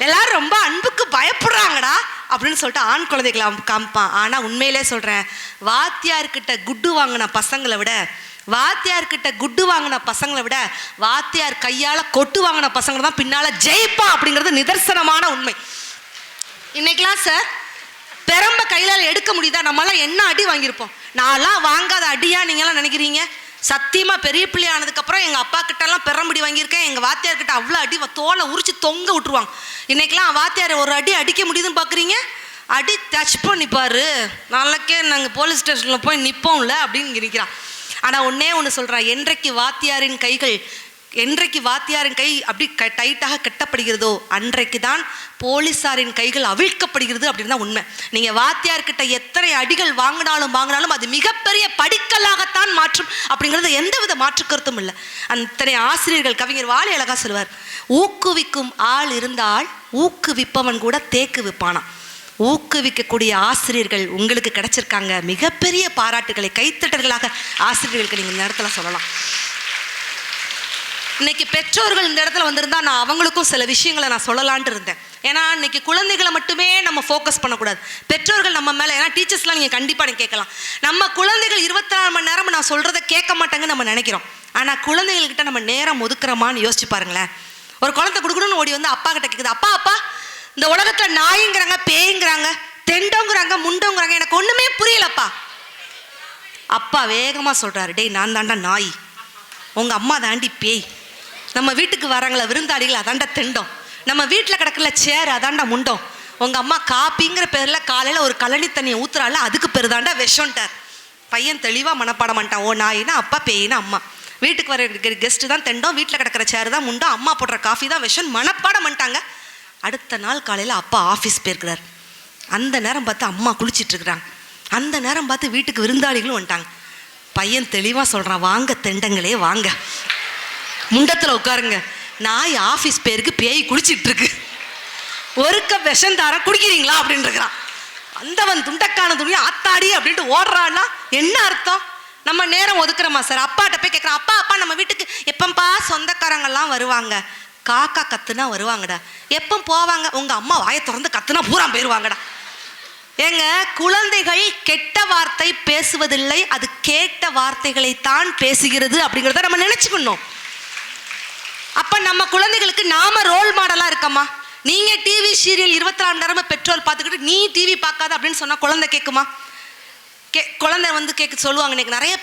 எல்லாரும் ரொம்ப அன்புக்கு பயப்படுறாங்கடா அப்படின்னு சொல்லிட்டு ஆண் குழந்தைகளை காமிப்பான். ஆனா உண்மையிலே சொல்றேன், வாத்தியார்கிட்ட குட்டு வாங்கின பசங்களை விட வாத்தியார் கையால கொட்டு வாங்கின பசங்க தான் பின்னால ஜெயிப்பான் அப்படிங்கிறது நிதர்சனமான உண்மை. இன்னைக்கெல்லாம் சார் பெரம்ப கையில எடுக்க முடியுதா? நம்மளாம் என்ன அடி வாங்கியிருப்போம். நான்லாம் வாங்காத அடியா நீங்களாம் நினைக்கிறீங்க? சத்தியமா பெரிய பிள்ளை ஆனதுக்கு அப்புறம் எங்க அப்பா கிட்ட எல்லாம் பெரம்படி வாங்கியிருக்கேன். எங்க வாத்தியார் கிட்ட அவ்வளவு அடி தோலை உரிச்சு தொங்க விட்டுருவாங்க. இன்னைக்கெல்லாம் வாத்தியார் ஒரு அடி அடிக்க முடியுதுன்னு பாக்குறீங்க? அடி டச் பண்ணி பாரு, நாளைக்கே நாங்க போலீஸ் ஸ்டேஷன்ல போய் நிப்போம்ல அப்படின்னு நினைக்கிறான். ஆனா ஒன்னே ஒன்று சொல்றா, என்றைக்கு வாத்தியாரின் கை அப்படி டைட்டாக கட்டப்படுகிறதோ அன்றைக்கு தான் போலீசாரின் கைகள் அவிழ்க்கப்படுகிறது அப்படின்னு தான் உண்மை. நீங்க வாத்தியார்கிட்ட எத்தனை அடிகள் வாங்கினாலும் அது மிகப்பெரிய படிக்கல்லாகத்தான் மாற்றும் அப்படிங்கிறது எந்தவித மாற்று கருத்தும் இல்லை. அத்தனை ஆசிரியர்கள், கவிஞர் வாலி அழகா சொல்லுவார், ஊக்குவிக்கும் ஆள் இருந்தால் ஊக்குவிப்பவன் கூட தேக்கு விப்பானா. ஊக்குவிக்கக்கூடிய ஆசிரியர்கள் உங்களுக்கு கிடைச்சிருக்காங்க. மிகப்பெரிய பாராட்டுகளை கைத்தட்டல்களாக ஆசிரியர்களுக்கு நீங்க இந்த இடத்துல சொல்லலாம். இன்னைக்கு பெற்றோர்கள் இந்த இடத்துல வந்திருந்தா நான் அவங்களுக்கும் சில விஷயங்களை நான் சொல்லலான்ட்டு இருந்தேன். ஏன்னா இன்னைக்கு குழந்தைகளை மட்டுமே நம்ம ஃபோக்கஸ் பண்ணக்கூடாது, பெற்றோர்கள் நம்ம மேல. ஏன்னா டீச்சர்ஸ்லாம் நீங்க கண்டிப்பா நீங்க கேட்கலாம், நம்ம குழந்தைகள் 24 மணி நேரம் நான் சொல்றதை கேட்க மாட்டாங்கன்னு நம்ம நினைக்கிறோம். ஆனா குழந்தைகள்கிட்ட நம்ம நேரம் ஒதுக்குறோமான்னு யோசிச்சு பாருங்களேன். ஒரு குழந்தை கொடுக்கணும்னு ஓடி வந்து அப்பா கிட்ட கேக்குது, அப்பா இந்த உலகத்துல நாய்ங்கிறாங்க, பேய்ங்கிறாங்க, தெண்டோங்கிறாங்க, முண்டோங்கிறாங்க, எனக்கு ஒண்ணுமே புரியலப்பா. அப்பா வேகமா சொல்றாரு, டேய் நான் தாண்டா நாய், உங்க அம்மா தாண்டி பேய், நம்ம வீட்டுக்கு வராங்கள விருந்தாளிகள் அதாண்டா தெண்டம், நம்ம வீட்டுல கிடக்கல சேர் அதாண்டா முண்டம், உங்க அம்மா காப்பிங்கிற பேர்ல காலையில ஒரு கழனி தண்ணியை ஊத்துறாள் அதுக்கு பேரு தாண்டா விஷம்ட்டார். பையன் தெளிவா மனப்பாடம் பண்ணிட்டான், ஓ நாயினா அப்பா பேயினா அம்மா, வீட்டுக்கு வர கெஸ்ட் தான் தெண்டம், வீட்டுல கிடக்கிற சேர் தான் முண்டம், அம்மா போடுற காஃபி தான் விஷம் மனப்பாடம் பண்ணிட்டாங்க. அடுத்த நாள் காலையில் அப்பா ஆஃபீஸ் போயிருக்கிறார். அந்த நேரம் பார்த்து அம்மா குளிச்சிட்டு இருக்கிறாங்க. அந்த நேரம் பார்த்து வீட்டுக்கு விருந்தாளிகளும் வந்துட்டாங்க. பையன் தெளிவாக சொல்கிறான், வாங்க தெண்டங்களே வாங்க, முண்டத்தில் உட்காருங்க, நாய் ஆஃபீஸ் பேருக்கு பேய் குளிச்சிட்டு இருக்கு, ஒரு கப் விஷம் தார குடிக்கிறீங்களா அப்படின்னு இருக்கிறான். வந்தவன் துண்டக்கான துணியை ஆத்தாடி அப்படின்ட்டு ஓடுறான்னா என்ன அர்த்தம்? நம்ம நேரம் ஒதுக்குறோமா சார்? அப்பாட்ட போய் கேட்குறான், அப்பா நம்ம வீட்டுக்கு எப்பப்பா சொந்தக்காரங்கெல்லாம் வருவாங்க? காக்கா கத்துனா வருவாங்கடா. எப்போ போவாங்க? உங்க அம்மா வாயை திறந்து கத்துனா பூரா போயிருவாங்கடா. ஏங்க, குழந்தைகள் கெட்ட வார்த்தை பேசுவதில்லை, அது கேட்ட வார்த்தைகளை தான் பேசுகிறது அப்படிங்கிறத நம்ம நினைச்சுக்கணும். அப்ப நம்ம குழந்தைகளுக்கு நாம ரோல் மாடலா இருக்கமா? நீங்க டிவி சீரியல் 24 மணி நேரமா பெட்ரோல் பார்த்துக்கிட்டு நீ டிவி பார்க்காத அப்படின்னு சொன்னா குழந்தை கேட்குமா? குழந்தை வந்து சொல்லுவாங்க. இன்னைக்கு நிறைய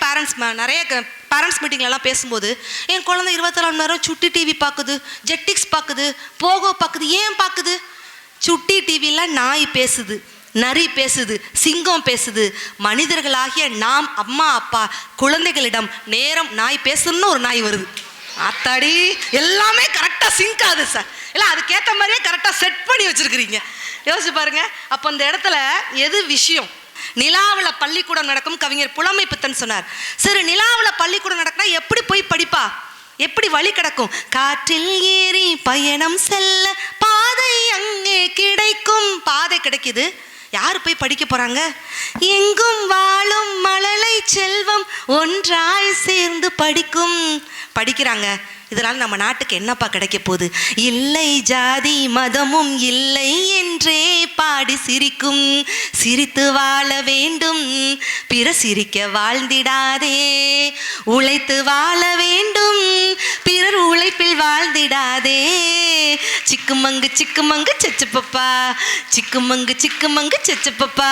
பேரண்ட்ஸ் மீட்டிங்லாம் பேசும்போது, என் குழந்தை 24 மணி நேரம் சுட்டி டிவி பார்க்குது, ஜெட்டிக்ஸ் பார்க்குது, போகோ பார்க்குது. ஏன் பார்க்குது? சுட்டி டிவியில் நாய் பேசுது, நரி பேசுது, சிங்கம் பேசுது. மனிதர்களாகிய நாம் அம்மா அப்பா குழந்தைகளிடம் நேரம் நாய் பேசணும்னு ஒரு நாய் வருது, அத்தாடி எல்லாமே கரெக்டாக சிங்க் ஆகுது சார். இல்லை அதுக்கேற்ற மாதிரியே கரெக்டாக செட் பண்ணி வச்சிருக்கிறீங்க. யோசிச்சு பாருங்க. அப்போ இந்த இடத்துல எது விஷயம்? நிலாவுல பள்ளிக்கூடம் நடக்கும். கவிஞர் புலமை பித்தன் சொன்னார், சரி நிலாவுல பள்ளிக்கூடம் நடக்குனா எப்படி போய் படிப்பா? எப்படி வழி கிடக்கும்? காற்றில் ஏறி பயணம் செல்ல பாதை அங்கே கிடைக்கும். பாதை கிடைக்குது. யாரு போய் படிக்க போறாங்க? எங்கும் வாழும் மழலை செல்வம் ஒன்றாய் சேர்ந்து படிக்கிறாங்க. இதனால நம்ம நாட்டுக்கு என்னப்பா கிடைக்க போகுது? இல்லை ஜாதி மதமும் இல்லை என்றே பாடி சிரிக்கும். சிரித்து வாழ வேண்டும், பிற சிரிக்க வாழ்ந்திடாதே. உழைத்து வாழ வேண்டும், பிறர் உழைப்பில் வாழ்ந்திடாதே. சிக்குமங்கு சிக்குமங்கு செச்சுப்பப்பா, சிக்குமங்கு சிக்குமங்கு செச்சுப்பப்பா,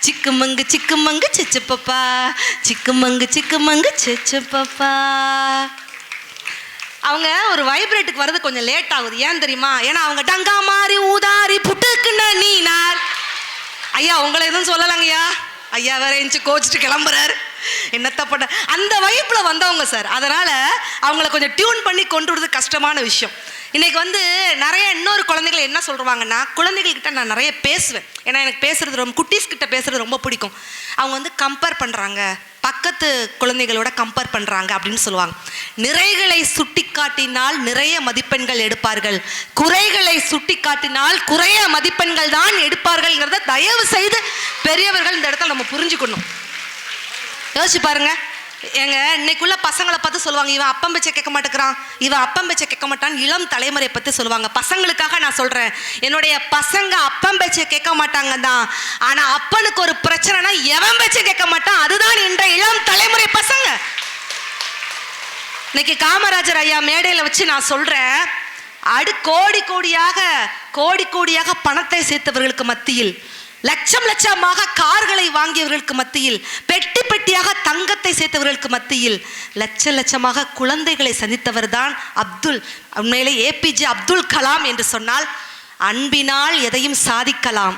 சிக்குமங்கு சிக்குமங்கு செச்சுப்பப்பா, சிக்குமங்கு சிக்குமங்கு செச்சுப்பப்பா. அவங்க ஒரு வைப்ரேட்டுக்கு வர்றது கொஞ்சம் லேட் ஆகுது. ஏன் தெரியுமா? ஏன்னா அவங்க டங்கா மாறி ஊதாரி புட்டுக்குன்னு நீனார். ஐயா உங்களை எதுவும் சொல்லலாங்கய்யா. ஐயா வேற எஞ்சி கோச்சிட்டு கிளம்புறாரு. என்னத்த பண்ண அந்த வைப்புல வந்தவங்க சார். அதனால அவங்கள கொஞ்சம் டியூன் பண்ணி கொண்டு வரது கஷ்டமான விஷயம். இன்னைக்கு நிறைய இன்னொரு குழந்தைகள் என்ன சொல்றாங்கன்னா, குழந்தைகள்கிட்ட நான் நிறைய பேசுவேன். ஏன்னா எனக்கு பேசுறது ரொம்ப, குட்டீஸ் கிட்ட பேசுறது ரொம்ப பிடிக்கும். அவங்க கம்பேர் பண்றாங்க, பக்கத்து குழந்தைகளோட கம்பேர் பண்றாங்க அப்படின்னு சொல்லுவாங்க. நிறைகளை சுட்டி காட்டினால் நிறைய மதிப்பெண்கள் எடுப்பார்கள், குறைகளை சுட்டி காட்டினால் குறைய மதிப்பெண்கள் தான் எடுப்பார்கள்ங்கிறத தயவு செய்து பெரியவர்கள் இந்த இடத்துல நம்ம புரிஞ்சுக்கணும். யோசிச்சு பாருங்க. இன்னைக்குள்ள பசங்களை பார்த்து சொல்லுவாங்க, இவன் அப்பம் பேச்சை கேட்க மாட்டேங்கிறான், இவன் அப்பம் பேச்சை கேட்க மாட்டான். இளம் தலைமுறை பத்தி சொல்லுவாங்க. பசங்களுக்காக நான் சொல்றேன், என்னுடைய பசங்க அப்பம் பேச்சை கேட்க மாட்டாங்க தான். ஆனா அப்பனுக்கு ஒரு பிரச்சனைனா எவன் பேச்சை கேட்க மாட்டான். அதுதான் இன்றைய இளம் தலைமுறை பசங்க. இன்னைக்கு காமராஜர் ஐயா மேடையில வச்சு நான் சொல்றேன், கோடி கோடியாக பணத்தை சேர்த்தவர்களுக்கு மத்தியில், லட்சம் லட்சமாக கார்களை வாங்கியவர்களுக்கு மத்தியில், பெட்டி பெட்டியாக தங்கத்தை சேர்த்தவர்களுக்கு மத்தியில், லட்ச லட்சமாக குழந்தைகளை சந்தித்தவர் தான் உண்மையிலே ஏபிஜே அப்துல் கலாம் என்று சொன்னால், அன்பினால் எதையும் சாதிக்கலாம்,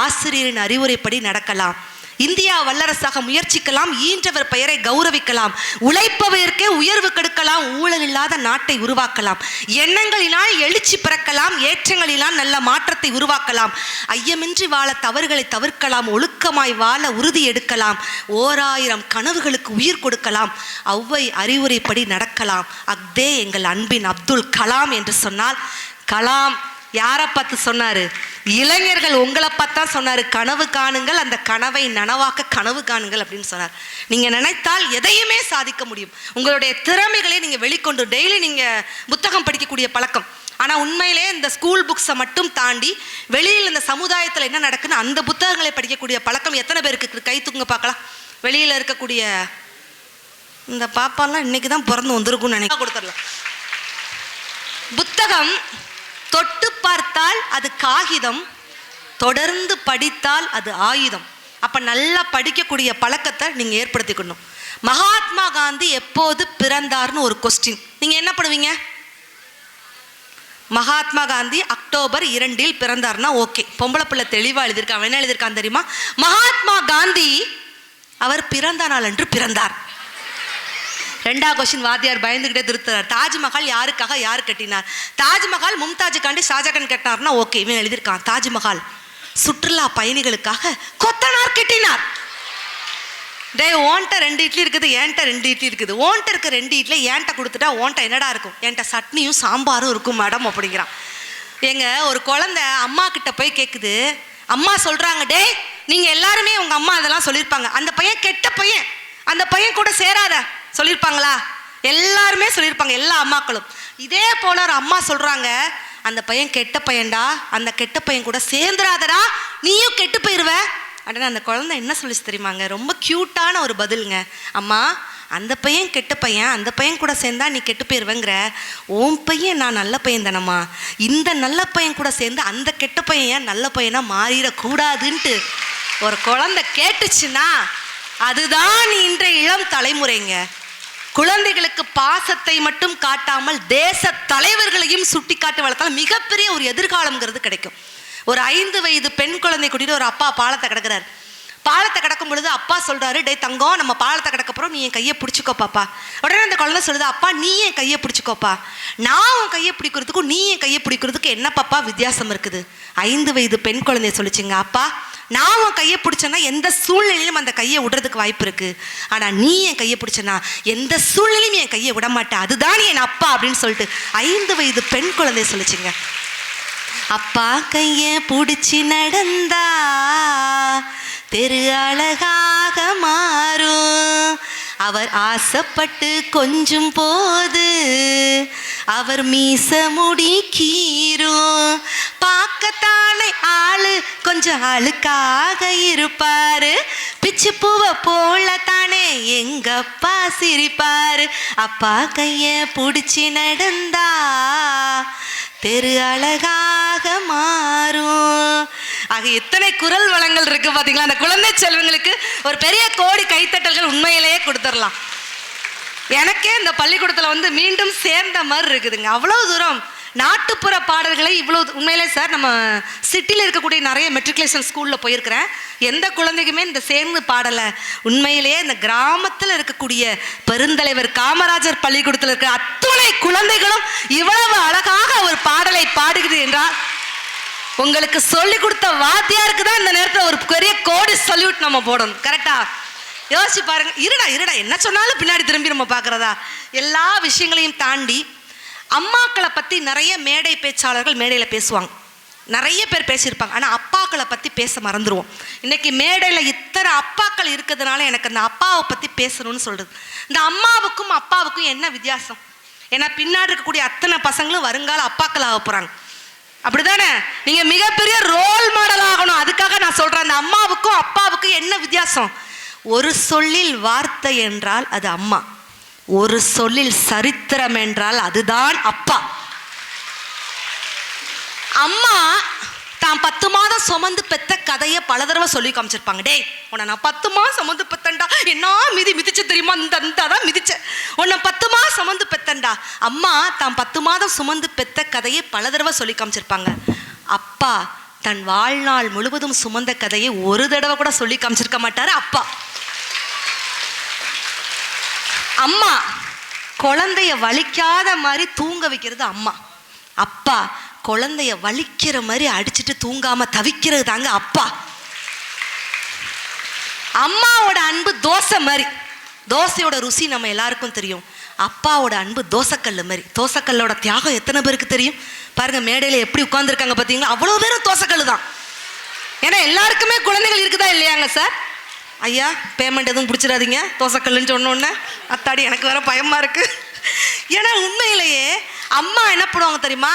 ஆசிரியரின் அறிவுரைப்படி நடக்கலாம், இந்தியா வல்லரசாக முயற்சிக்கலாம், ஈன்றவர் பெயரை கௌரவிக்கலாம், உழைப்பவருக்கே உயர்வு கெடுக்கலாம், ஊழல் இல்லாத நாட்டை உருவாக்கலாம், எண்ணங்களினால் எழுச்சி பிறக்கலாம், ஏற்றங்களினால் நல்ல மாற்றத்தை உருவாக்கலாம், ஐயமின்றி வாழ தவறுகளை தவிர்க்கலாம், ஒழுக்கமாய் வாழ உறுதி எடுக்கலாம், 1000 கனவுகளுக்கு உயிர் கொடுக்கலாம், ஒவ்வை அறிவுரைப்படி நடக்கலாம். அக்தே எங்கள் அன்பின் அப்துல் கலாம் என்று சொன்னால், கலாம் யாரை பார்த்து சொன்னாரு? இளைஞர்கள் உங்களை பார்த்தா சொன்னாரு, கனவு காணுங்கள், அந்த கனவை நனவாக்க கனவு காணுங்கள் அப்படின்னு சொன்னார். நீங்க நினைத்தால் எதையுமே சாதிக்க முடியும். உங்களுடைய திறமைகளை நீங்க வெளிக்கொண்டு டெய்லி நீங்க புத்தகம் படிக்கக்கூடிய பழக்கம். ஆனா உண்மையிலே இந்த ஸ்கூல் புக்ஸை மட்டும் தாண்டி வெளியில் இந்த சமுதாயத்தில் என்ன நடக்குன்னு அந்த புத்தகங்களை படிக்கக்கூடிய பழக்கம் எத்தனை பேருக்கு? கை தூங்க பார்க்கலாம். வெளியில இருக்கக்கூடிய இந்த பாப்பாலாம் இன்னைக்கு தான் பிறந்து வந்திருக்கும்னு நினைக்க கொடுத்துடலாம். புத்தகம் தொட்டு பார்த்தால் அது காகிதம், தொடர்ந்து படித்தால் அது ஆயுதம். அப்ப நல்லா படிக்கக்கூடிய பழக்கத்தை நீங்க ஏற்படுத்திக்கணும். மகாத்மா காந்தி எப்போது பிறந்தார்னு ஒரு கொஸ்டின், நீங்க என்ன பண்ணுவீங்க? மகாத்மா காந்தி அக்டோபர் 2 பிறந்தார்னா ஓகே, பொம்பளை பிள்ளை தெளிவா எழுதியிருக்கான். என்ன எழுதியிருக்கான் தெரியுமா? மகாத்மா காந்தி அவர் பிறந்த நாள் அன்று பிறந்தார். 2வது கொஸ்டின் வாத்தியார் பயந்துகிட்டே திருத்துறார். தாஜ்மஹால் யாருக்காக யார் கட்டினார்? தாஜ்மஹால் மும்தாஜுக்காண்டி ஷாஜகான் கட்டினார்னா ஓகே, இவன் எழுதியிருக்கான் தாஜ்மஹால் சுற்றுலா பயணிகளுக்காக கொத்தனார் கட்டினார். டே ஓன்ட்ட 2 இட்லி இருக்குது, ஏன்ட்ட 2 இட்லி இருக்குது. ஓன்ட்ட இருக்க 2 இட்லி ஏன்ட்ட கொடுத்துட்டா ஓன்ட்ட என்னடா இருக்கும்? என்கிட்ட சட்னியும் சாம்பாரும் இருக்கும் மேடம் அப்படிங்கிறான். ஒரு குழந்தை அம்மா கிட்ட போய் கேட்குது. அம்மா சொல்றாங்க, டே நீங்க எல்லாருமே உங்க அம்மா அதெல்லாம் சொல்லியிருப்பாங்க, அந்த பையன் கெட்ட பையன், அந்த பையன் கூட சேராத சொல்லியிருப்பாங்களா? எல்லாருமே சொல்லியிருப்பாங்க, எல்லா அம்மாக்களும். இதே போல ஒரு அம்மா சொல்றாங்க, அந்த பையன் கெட்ட பையன்டா, அந்த கெட்ட பையன் கூட சேர்ந்துடாதடா, நீயும் கெட்டு போயிருவ. அப்படின்னா அந்த குழந்தை என்ன சொல்லிச்சு தெரியுமாங்க? ரொம்ப கியூட்டான ஒரு பதிலுங்க. அம்மா அந்த பையன் கெட்ட பையன், அந்த பையன் கூட சேர்ந்தா நீ கெட்டு போயிருவேங்கிற, உன் பையன் நான் நல்ல பையன் தானம்மா, இந்த நல்ல பையன் கூட சேர்ந்து அந்த கெட்ட பையன் ஏன் நல்ல பையனா மாறிடக்கூடாதுன்ட்டு ஒரு குழந்தை கேட்டுச்சுன்னா அதுதான் இன்றைய இளம் தலைமுறைங்க. குழந்தைகளுக்கு பாசத்தை மட்டும் காட்டாமல் தேச தலைவர்களையும் சுட்டி காட்டி வளர்த்தால் மிகப்பெரிய ஒரு எதிர்காலம்ங்கிறது கிடைக்கும். ஒரு 5 வயது பெண் குழந்தை கூட்டிட்டு ஒரு அப்பா பாலத்தை கிடக்குறாரு. பாலத்தை கிடக்கும் பொழுது அப்பா சொல்றாரு, டே தங்கம் நம்ம பாலத்தை கிடக்க போறோம், நீ என் கையை பிடிச்சிக்கோ பாப்பா. உடனே அந்த குழந்தை சொல்லுது, அப்பா நீ என் கையை பிடிச்சிக்கோப்பா. நான் உன் கையை பிடிக்கிறதுக்கும் நீ என் கையை பிடிக்கிறதுக்கு என்ன பாப்பா வித்தியாசம் இருக்குது? 5 வயது பெண் குழந்தைய சொல்லிச்சுங்க, அப்பா நான் உன் கையை பிடிச்சேன்னா எந்த சூழ்நிலையிலும் அந்த கையை விடுறதுக்கு வாய்ப்பு இருக்கு, ஆனா நீ என் கையை பிடிச்சனா எந்த சூழ்நிலையும் என் கையை விட மாட்டேன், அதுதான் என் அப்பா அப்படின்னு சொல்லிட்டு 5 வயது பெண் குழந்தைய சொல்லிச்சுங்க. அப்பா கைய புடிச்சு நடந்தா தெரு அழகாக மாறும். அவர் ஆசைப்பட்டு கொஞ்சம் போது அவர் மீச முடி கீரும். பார்க்கத்தானே ஆளு கொஞ்சம் அழுக்காக இருப்பாரு. பிச்சு பூவை போல தானே எங்கப்பா சிரிப்பாரு. அப்பா கைய புடிச்சு நடந்தா தெரு அழகாக மாறும். ஆக எத்தனை குரல் வளங்கள் இருக்கு பாத்தீங்களா. அந்த குழந்தை செல்வங்களுக்கு ஒரு பெரிய கோடி கைத்தட்டல்கள் உண்மையிலேயே கொடுத்துடலாம். எனக்கே இந்த பள்ளிக்கூடத்துல மீண்டும் சேர்ந்த மாதிரி இருக்குதுங்க. அவ்வளவு தூரம் நாட்டுப்புற பாடல்களை இவ்வளவு உண்மையிலே சார் நம்ம சிட்டியில் இருக்கக்கூடிய நிறைய மெட்ரிகுலேஷன் ஸ்கூல்ல போயிருக்கிறேன். எந்த குழந்தைக்குமே இந்த சேர்ந்து பாடலை. உண்மையிலேயே இந்த கிராமத்தில் இருக்கக்கூடிய பெருந்தலைவர் காமராஜர் பள்ளிக்கூடத்தில் இருக்கிற அத்துணை குழந்தைகளும் இவ்வளவு அழகாக ஒரு பாடலை பாடுகிறது என்றால் உங்களுக்கு சொல்லி கொடுத்த வாத்தியாருக்கு தான் இந்த நேரத்தில் ஒரு பெரிய கோடி சல்யூட் நம்ம போடணும். கரெக்டா? யோசிச்சு பாருங்க. இருடா என்ன சொன்னாலும் பின்னாடி திரும்பி நம்ம பார்க்கறதா. எல்லா விஷயங்களையும் தாண்டி அம்மாக்களை பற்றி நிறைய மேடை பேச்சாளர்கள் மேடையில் பேசுவாங்க. நிறைய பேர் பேசியிருப்பாங்க. ஆனால் அப்பாக்களை பற்றி பேச மறந்துடுவோம். இன்னைக்கு மேடையில் இத்தனை அப்பாக்கள் இருக்கிறதுனால எனக்கு அந்த அப்பாவை பற்றி பேசணும்னு சொல்கிறது. இந்த அம்மாவுக்கும் அப்பாவுக்கும் என்ன வித்தியாசம்? ஏன்னா பின்னாடி இருக்கக்கூடிய அத்தனை பசங்களும் வருங்கால அப்பாக்கள் ஆக போகிறாங்க. அப்படிதானே? நீங்கள் மிகப்பெரிய ரோல் மாடல் ஆகணும். அதுக்காக நான் சொல்கிறேன், அந்த அம்மாவுக்கும் அப்பாவுக்கும் என்ன வித்தியாசம்? ஒரு சொல்லில் வார்த்தை என்றால் அது அம்மா, ஒரு சொல்லில் சரித்திரம் என்றால் அதுதான் அப்பா. அம்மா தான் 10 மாதம் சுமந்து பெத்த கதையை பல தடவை சொல்லி காமிச்சிருப்பாங்க. டேய் உன்னை நான் 10 மாதம் சுமந்து பெத்தண்டா, என்ன மிதிச்சு தெரியுமா, தான் மிதிச்ச உன்னை 10 மாதம் சுமந்து பெத்தண்டா. அம்மா தான் 10 மாதம் சுமந்து பெத்த கதையை பல தடவை சொல்லி காமிச்சிருப்பாங்க. அப்பா தன் வாழ்நாள் முழுவதும் சுமந்த கதையை ஒரு தடவை கூட சொல்லி காமிச்சிருக்க மாட்டாரு அப்பா. அம்மா குழந்தைய வலிக்காத மாதிரி தூங்க வைக்கிறது அம்மா. அப்பா குழந்தைய வலிக்கிற மாதிரி அடிச்சுட்டு தூங்காம தவிக்கிறது தாங்க அப்பா. அம்மாவோட அன்பு தோசை மாதிரி, தோசையோட ருசி நம்ம எல்லாருக்கும் தெரியும். அப்பாவோட அன்பு தோசைக்கல் மாதிரி. தோசைக்கல்லோட தியாகம் எத்தனை பேருக்கு தெரியும்? பாருங்க மேடையில எப்படி உட்கார்ந்துருக்காங்க பார்த்தீங்களா, அவ்வளோ பேரும் தோசைக்கல் தான். ஏன்னா எல்லாருக்குமே குழந்தைகள் இருக்குதா இல்லையாங்க சார்? ஐயா பேமெண்ட் எதுவும் பிடிச்சிடாதீங்க தோசைக்கல்லுன்னு சொன்னோன்னே. அத்தாடி எனக்கு வேற பயமா இருக்கு. ஏன்னா உண்மையிலேயே அம்மா என்ன பண்ணுவாங்க தெரியுமா,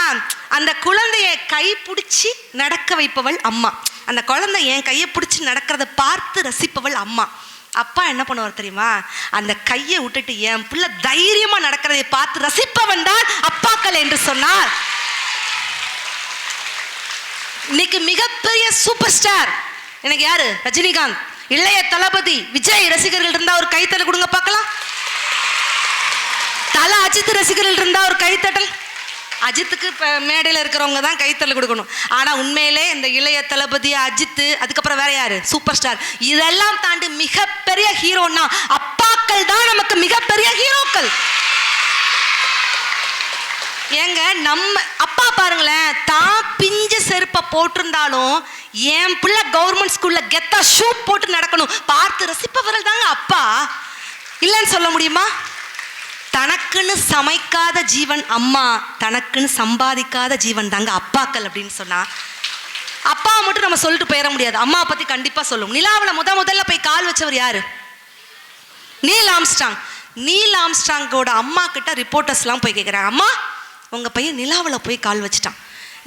அந்த குழந்தைய கை பிடிச்சி நடக்க வைப்பவள் அம்மா. அந்த குழந்தை என் கையை பிடிச்சி நடக்கிறத பார்த்து ரசிப்பவள் அம்மா. அப்பா என்ன பண்ணுவார் தெரியுமா, அந்த கையை விட்டுட்டு என் பிள்ளை தைரியமா நடக்கிறதை பார்த்து ரசிப்பவன் தான் அப்பாக்கள் என்று சொன்னார். இன்னைக்கு மிகப்பெரிய சூப்பர் ஸ்டார் எனக்கு யாரு? ரஜினிகாந்த், இளைய தளபதி விஜய் ரசிகர்கள் இருந்தா ஒரு கைத்தட்டல் கொடுங்க பார்க்கலாம். தல அஜித் ரசிகர்கள் இருந்தா ஒரு கைத்தட்டல். அஜித்துக்கு மேடையில் இருக்கிறவங்க தான் கைத்தட்டல் கொடுக்கணும். ஆனா உண்மையிலே இந்த இளைய தளபதி, அஜித், அதுக்கப்புறம் வேற யாரு சூப்பர் ஸ்டார், இதெல்லாம் தாண்டி மிகப்பெரிய ஹீரோன்னா அப்பாக்கள் தான் நமக்கு மிகப்பெரிய ஹீரோக்கள். ஏங்க நம்ம அப்பா பாருங்களேன், தான் பிஞ்ச செருப்பை போட்டிருந்தாலும் என் பிள்ளை கவர்மெண்ட் ஸ்கூல்ல கெத்தா ஷூ போட்டு நடக்கணும் பார்த்து ரசிப்பவர்கள் தாங்க அப்பா. இல்லைன்னு சொல்ல முடியுமா? தனக்குன்னு சமைக்காத ஜீவன் அம்மா, தனக்குன்னு சம்பாதிக்காத ஜீவன் தாங்க அப்பாக்கள் அப்படின்னு சொன்னா, அப்பாவை மட்டும் நம்ம சொல்லிட்டு போயிட முடியாது. அம்மாவை பத்தி கண்டிப்பா சொல்லும். நிலாவில் முதல்ல போய் கால் வச்சவர் யாரு? Neil Armstrong. நீல் ஆம்ஸ்ட்ராங்கோட அம்மா கிட்ட ரிப்போர்ட்டர்ஸ்லாம் போய் கேட்குறாங்க, அம்மா உங்க பையன் நிலாவில் போய் கால் வச்சுட்டான்,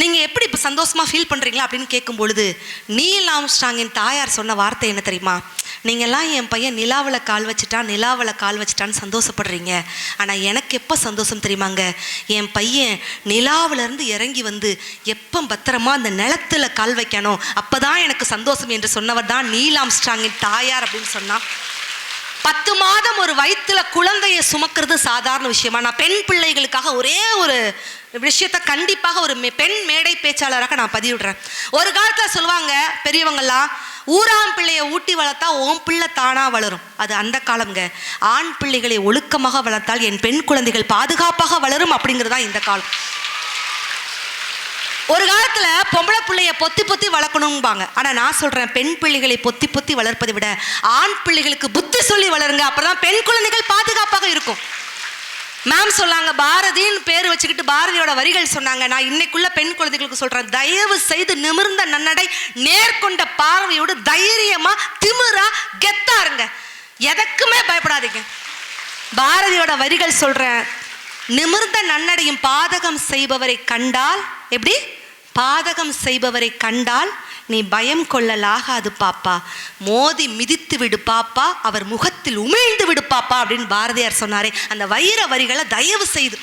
நீங்க எப்படி இப்போ சந்தோஷமா ஃபீல் பண்றீங்களா அப்படின்னு கேட்கும் பொழுது நீல் ஆம்ஸ்ட்ராங்கின் தாயார் சொன்ன வார்த்தை என்ன தெரியுமா, நீங்கள்லாம் என் பையன் நிலாவில் கால் வச்சுட்டான்னு சந்தோஷப்படுறீங்க. ஆனால் எனக்கு எப்போ சந்தோஷம் தெரியுமாங்க, என் பையன் நிலாவிலேருந்து இறங்கி வந்து எப்போ பத்திரமா அந்த நிலத்துல கால் வைக்கணும் அப்போதான் எனக்கு சந்தோஷம் என்று சொன்னவர் தான் நீல் ஆம்ஸ்ட்ராங்கின் தாயார் அப்படின்னு சொன்னான். 10 மாதம் ஒரு வயிற்றுல குழந்தைய சுமக்கிறது சாதாரண விஷயமா? நான் பெண் பிள்ளைகளுக்காக ஒரே ஒரு விஷயத்த கண்டிப்பாக ஒரு பெண் மேடை பேச்சாளராக நான் பதிவிடுறேன். ஒரு காலத்தில் சொல்லுவாங்க பெரியவங்கெல்லாம், ஊராம் பிள்ளையை ஊட்டி வளர்த்தா ஓம் பிள்ளை தானா வளரும். அது அந்த காலம்ங்க. ஆண் பிள்ளைகளை ஒழுக்கமாக வளர்த்தால் என் பெண் குழந்தைகள் பாதுகாப்பாக வளரும் அப்படிங்கிறது தான் இந்த காலம். ஒரு காலத்துல பொம்பளை பிள்ளைய பொத்தி வளர்க்கணும்பாங்க. ஆனா நான் சொல்றேன், பெண் பிள்ளைகளை பொத்தி வளர்ப்பதை விட ஆண் பிள்ளைகளுக்கு புத்தி சொல்லி வளருங்க. அப்பதான் பெண் குழந்தைகள் பாதுகாப்பாக இருக்கும். மேம் சொன்னாங்க, பாரதின்னு பேர் வச்சுக்கிட்டு பாரதியோட வரிகள் சொன்னாங்க. நான் இன்னைக்குள்ள பெண் குழந்தைகளுக்கு சொல்றேன், தயவு செய்து நிமிர்ந்த நன்னடை, நேர்கொண்ட பார்வையோடு தைரியமா திமிரா கெத்தா இருங்க, எதற்குமே பயப்படாதீங்க. பாரதியோட வரிகள் சொல்றேன், நிமிர்ந்த நன்னடையும் பாதகம் செய்பவரை கண்டால், எப்படி பாதகம் செய்பவரை கண்டால் நீ பயம் கொள்ளலாகாது பாப்பா, மோதி மிதித்து விடு பாப்பா, அவர் முகத்தில் உமிழ்ந்து விடு பாப்பா அப்படின்னு பாரதியார் சொன்னாரே. அந்த வைர வரிகளை தயவு செய்து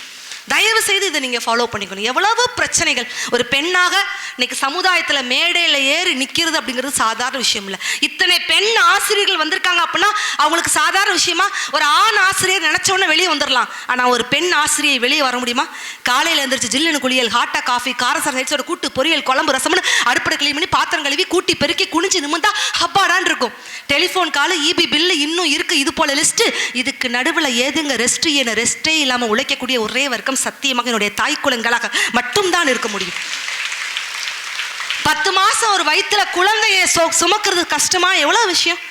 இதை நீங்கள் ஃபாலோ பண்ணிக்கணும். எவ்வளவு பிரச்சனைகள் ஒரு பெண்ணாக இன்னைக்கு சமுதாயத்தில் மேடையில் ஏறி நிற்கிறது அப்படிங்கிறது சாதாரண விஷயம் இல்லை. இத்தனை பெண் ஆசிரியர்கள் வந்திருக்காங்க அப்படின்னா அவங்களுக்கு சாதாரண விஷயமா? ஒரு ஆண் ஆசிரியர் நினைச்சோன்னே வெளியே வந்துடலாம். ஆனால் ஒரு பெண் ஆசிரியை வெளியே வர முடியுமா? காலையில் எழுந்திரிச்சு ஜில்லுன்னு குளியல், ஹாட்டா காஃபி, காரசார சைட்ஸோட கூட்டு பொரியல், குழம்பு, ரசம்னு அடுப்படை கிளீன் பண்ணி பாத்திரம் கழுவி கூட்டி பெருக்கி குனிஞ்சு நிமிந்தா ஹப்பாடான் இருக்கும். டெலிஃபோன் காலு, இபி பில்லு இன்னும் இருக்கு, இது போல லிஸ்ட். இதுக்கு நடுவில் ஏதுங்க ரெஸ்ட்? என ரெஸ்டே இல்லாமல் உழைக்கக்கூடிய ஒரே வர்க்கம் சத்தியமாக என்னுடைய தாய் குலங்களாக மட்டும்தான் இருக்க முடியும். 10 மாசம் ஒரு வயிற்றுல குழந்தையை சுமக்கிறது கஷ்டமா? எவ்வளவு விஷயம்.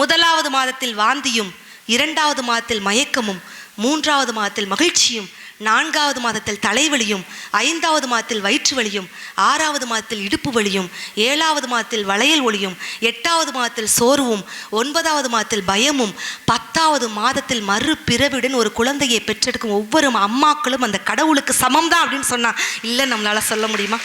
1வது மாதத்தில் வாந்தியும், 2வது மாதத்தில் மயக்கமும், 3வது மாதத்தில் மகிழ்ச்சியும், 4வது மாதத்தில் தலைவலியும், 5வது மாதத்தில் வயிற்று வலியும், 6வது மாதத்தில் இடுப்பு வலியும், 7வது மாதத்தில் வளையல் ஒளியும், 8வது மாதத்தில் சோர்வும், 9வது மாதத்தில் பயமும், 10வது மாதத்தில் மறுபிறவிடன் ஒரு குழந்தையை பெற்றெடுக்கும் ஒவ்வொரு அம்மாக்களும் அந்த கடவுளுக்கு சமம் தான் அப்படின்னு சொன்னா இல்லை, நம்மளால சொல்ல முடியுமா?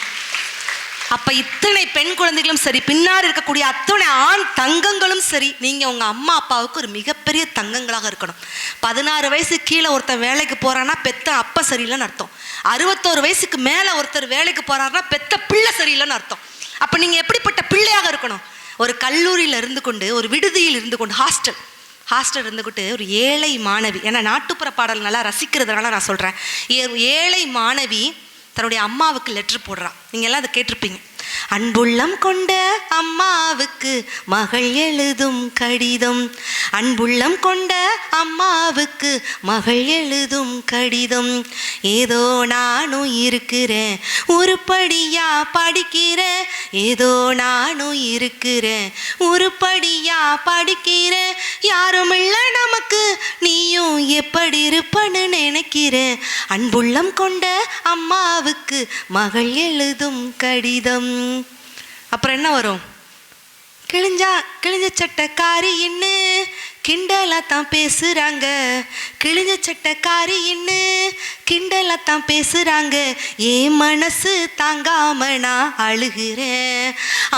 அப்ப இத்தனை பெண் குழந்தைகளும் சரி, பின்னாடி இருக்கக்கூடிய அத்தனை ஆண் தங்கங்களும் சரி, நீங்க உங்க அம்மா அப்பாவுக்கு ஒரு மிகப்பெரிய தங்கங்களாக இருக்கணும். 16 வயசு கீழே ஒருத்தர் வேலைக்கு போறான்னா பெத்த அப்ப சரியில்லைன்னு அர்த்தம். 61 வயசுக்கு மேல ஒருத்தர் வேலைக்கு போறாருன்னா பெத்த பிள்ளை சரியில்லைன்னு அர்த்தம். அப்ப நீங்க எப்படிப்பட்ட பிள்ளையாக இருக்கணும்? ஒரு கல்லூரியில இருந்து கொண்டு, ஒரு விடுதியில் இருந்து கொண்டு, ஹாஸ்டல் இருந்துக்கிட்டு ஒரு ஏழை மாணவி, ஏன்னா நாட்டுப்புற பாடல் நல்லா ரசிக்கிறதுனால நான் சொல்றேன், ஏழை மாணவி தன்னுடைய அம்மாவுக்கு லெட்டர் போடுறா. நீங்க எல்லாம் அதை கேட்டிருப்பீங்க. அன்புள்ளம் கொண்ட அம்மாவுக்கு மகள் எழுதும் கடிதம், அன்புள்ளம் கொண்ட அம்மாவுக்கு மகள் எழுதும் கடிதம், ஏதோ நானும் இருக்கிறேன் உருப்படியா படிக்கிறேன், ஏதோ நானும் இருக்கிறேன் உருப்படியா படிக்கிறேன், யாரும் இல்லை நமக்கு நீயும் எப்படி இருப்பன்னு நினைக்கிறேன், அன்புள்ளம் கொண்ட அம்மாவுக்கு மகள் எழுதும் கடிதம். அப்புறம் என்ன வரும்? கிழிஞ்ச சட்டக்காரி இன்னு கிண்டலாத்தான் பேசுறாங்க, கிழிஞ்ச சட்டக்காரி இன்னு கிண்டலாத்தான் பேசுறாங்க, ஏன் மனசு தாங்காம நான் அழுகிறேன்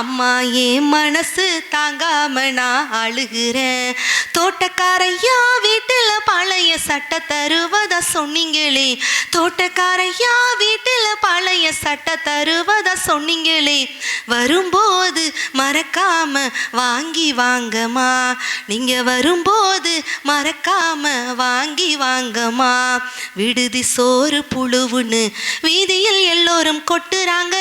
அம்மா, ஏன் மனசு தாங்காம நான் அழுகிறேன், தோட்டக்காரையா வீட்டுல பழைய சட்டை தருவதா சொன்னீங்களே, தோட்டக்காரையா வீட்டுல பழைய சட்டை தருவதா சொன்னீங்களே, வரும்போது மறக்காம வாங்கி வாங்கம்மா, நீங்க வரும்போது மறக்காம வாங்கி வாங்கம்மா, விடுதி சோறு புழுவுன்னு வீதியில் எல்லோரும் கொட்டுறாங்க,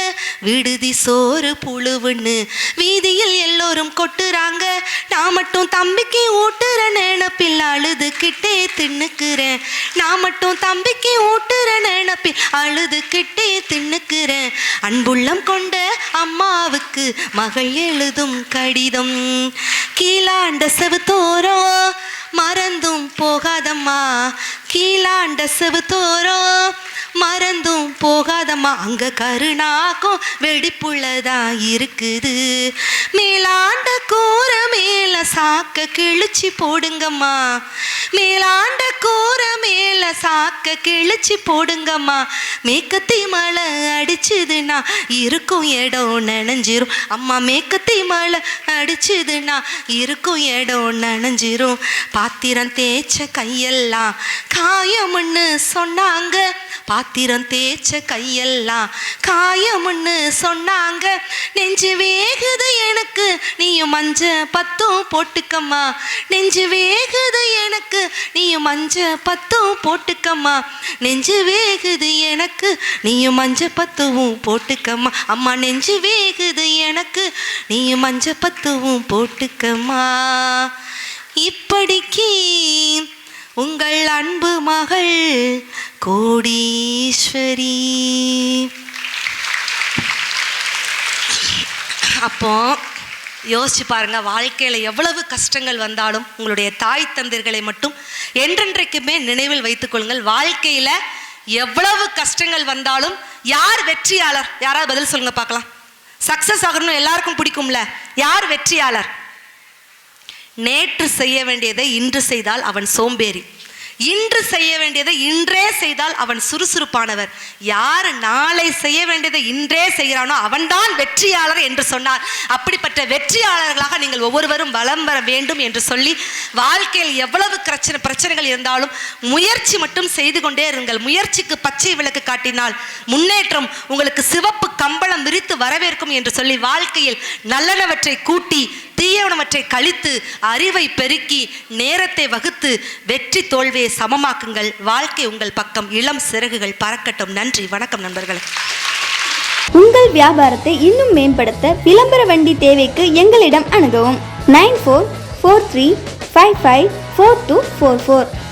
விடுதி சோறு புழுவுன்னு வீதியில் எல்லோரும் கொட்டுறாங்க, நான் மட்டும் தம்பிக்கு ஊட்டுற நினைப்பில் அழுதுகிட்டே தின்னுக்கிறேன், நான் மட்டும் தம்பிக்கு ஊட்டுற நினைப்பில் அழுதுகிட்டே தின்னுக்கிறேன், அன்புள்ளம் கொண்ட அம்மாவுக்கு மகள் எழுதும் கடிதம், கீழாண்ட செவுத்தோரோ மறந்தும் போகாதம்மா, கீழாண்ட செவுத்தோரோ மறந்தும் போகாதம்மா, அங்க கருணாக்கும் வெடிப்புள்ளதா இருக்குது, மேலாண்ட கூற மேல சாக்க கிழிச்சி போடுங்கம்மா, மேலாண்ட கூற மேல சாக்க கிழிச்சி போடுங்கம்மா, மேக்கத்தி மழை அடிச்சுதுன்னா இருக்கும் இடம் நனைஞ்சிரும் அம்மா, மேக்கத்தி மழை அடிச்சுதுன்னா இருக்கும் இடம் நனைஞ்சிரும், பாத்திரம் தேய்ச்ச கையெல்லாம் காயம்னு சொன்னாங்க, பாத்திரம் தேய்ச்ச கையெல்லாம் காயம்னு சொன்னாங்க, நெஞ்சு வேகுது எனக்கு நீயும் மஞ்ச பத்தும் போட்டுக்கம்மா, நெஞ்சு வேகுது எனக்கு நீயும் மஞ்ச பத்தும் போட்டுக்கம்மா, நெஞ்சு வேகுது எனக்கு நீயும் மஞ்ச பத்துவும் போட்டுக்கம்மா, அம்மா நெஞ்சு வேகுது எனக்கு நீயும் மஞ்ச பத்துவும் போட்டுக்கம்மா, இப்படிக்கு உங்கள் அன்பு மகள் கோடீஸ்வரி. அப்போ யோசிச்சு பாருங்க, வாழ்க்கையில எவ்வளவு கஷ்டங்கள் வந்தாலும் உங்களுடைய தாய் தந்தையர்களை மட்டும் என்றென்றைக்குமே நினைவில் வைத்துக் கொள்ளுங்கள். வாழ்க்கையில எவ்வளவு கஷ்டங்கள் வந்தாலும் யார் வெற்றியாளர்? யாராவது பதில் சொல்லுங்க பார்க்கலாம். சக்சஸ் ஆகணும் எல்லாருக்கும் பிடிக்கும்ல, யார் வெற்றியாளர்? நேற்று செய்ய வேண்டியதை இன்று செய்தால் அவன் சோம்பேறி, இன்று செய்ய வேண்டியதை இன்றே செய்தால் அவன் சுறுசுறுப்பானவர். யார் நாளை செய்ய வேண்டியதை இன்றே செய்கிறானோ அவன்தான் வெற்றியாளர் என்று சொன்னார். அப்படிப்பட்ட வெற்றியாளர்களாக நீங்கள் ஒவ்வொருவரும் வலம் வர வேண்டும் என்று சொல்லி, வாழ்க்கையில் எவ்வளவு பிரச்சனைகள் இருந்தாலும் முயற்சி மட்டும் செய்து கொண்டே இருங்கள். முயற்சிக்கு பச்சை விளக்கு காட்டினால் முன்னேற்றம் உங்களுக்கு சிவப்பு கம்பளம் விரித்து வரவேற்கும் என்று சொல்லி, வாழ்க்கையில் நல்லனவற்றை கூட்டி தீயவனவற்றை கழித்து அறிவை பெருக்கி நேரத்தை வகுத்து வெற்றி தோல்வியை சமமாக்குங்கள். வாழ்க்கை உங்கள் பக்கம், இளம் சிறகுகள் பறக்கட்டும். நன்றி, வணக்கம் நண்பர்களே. உங்கள் வியாபாரத்தை இன்னும் மேம்படுத்த விளம்பர வண்டி தேவைக்கு எங்களிடம் அணுகவும். 9443554244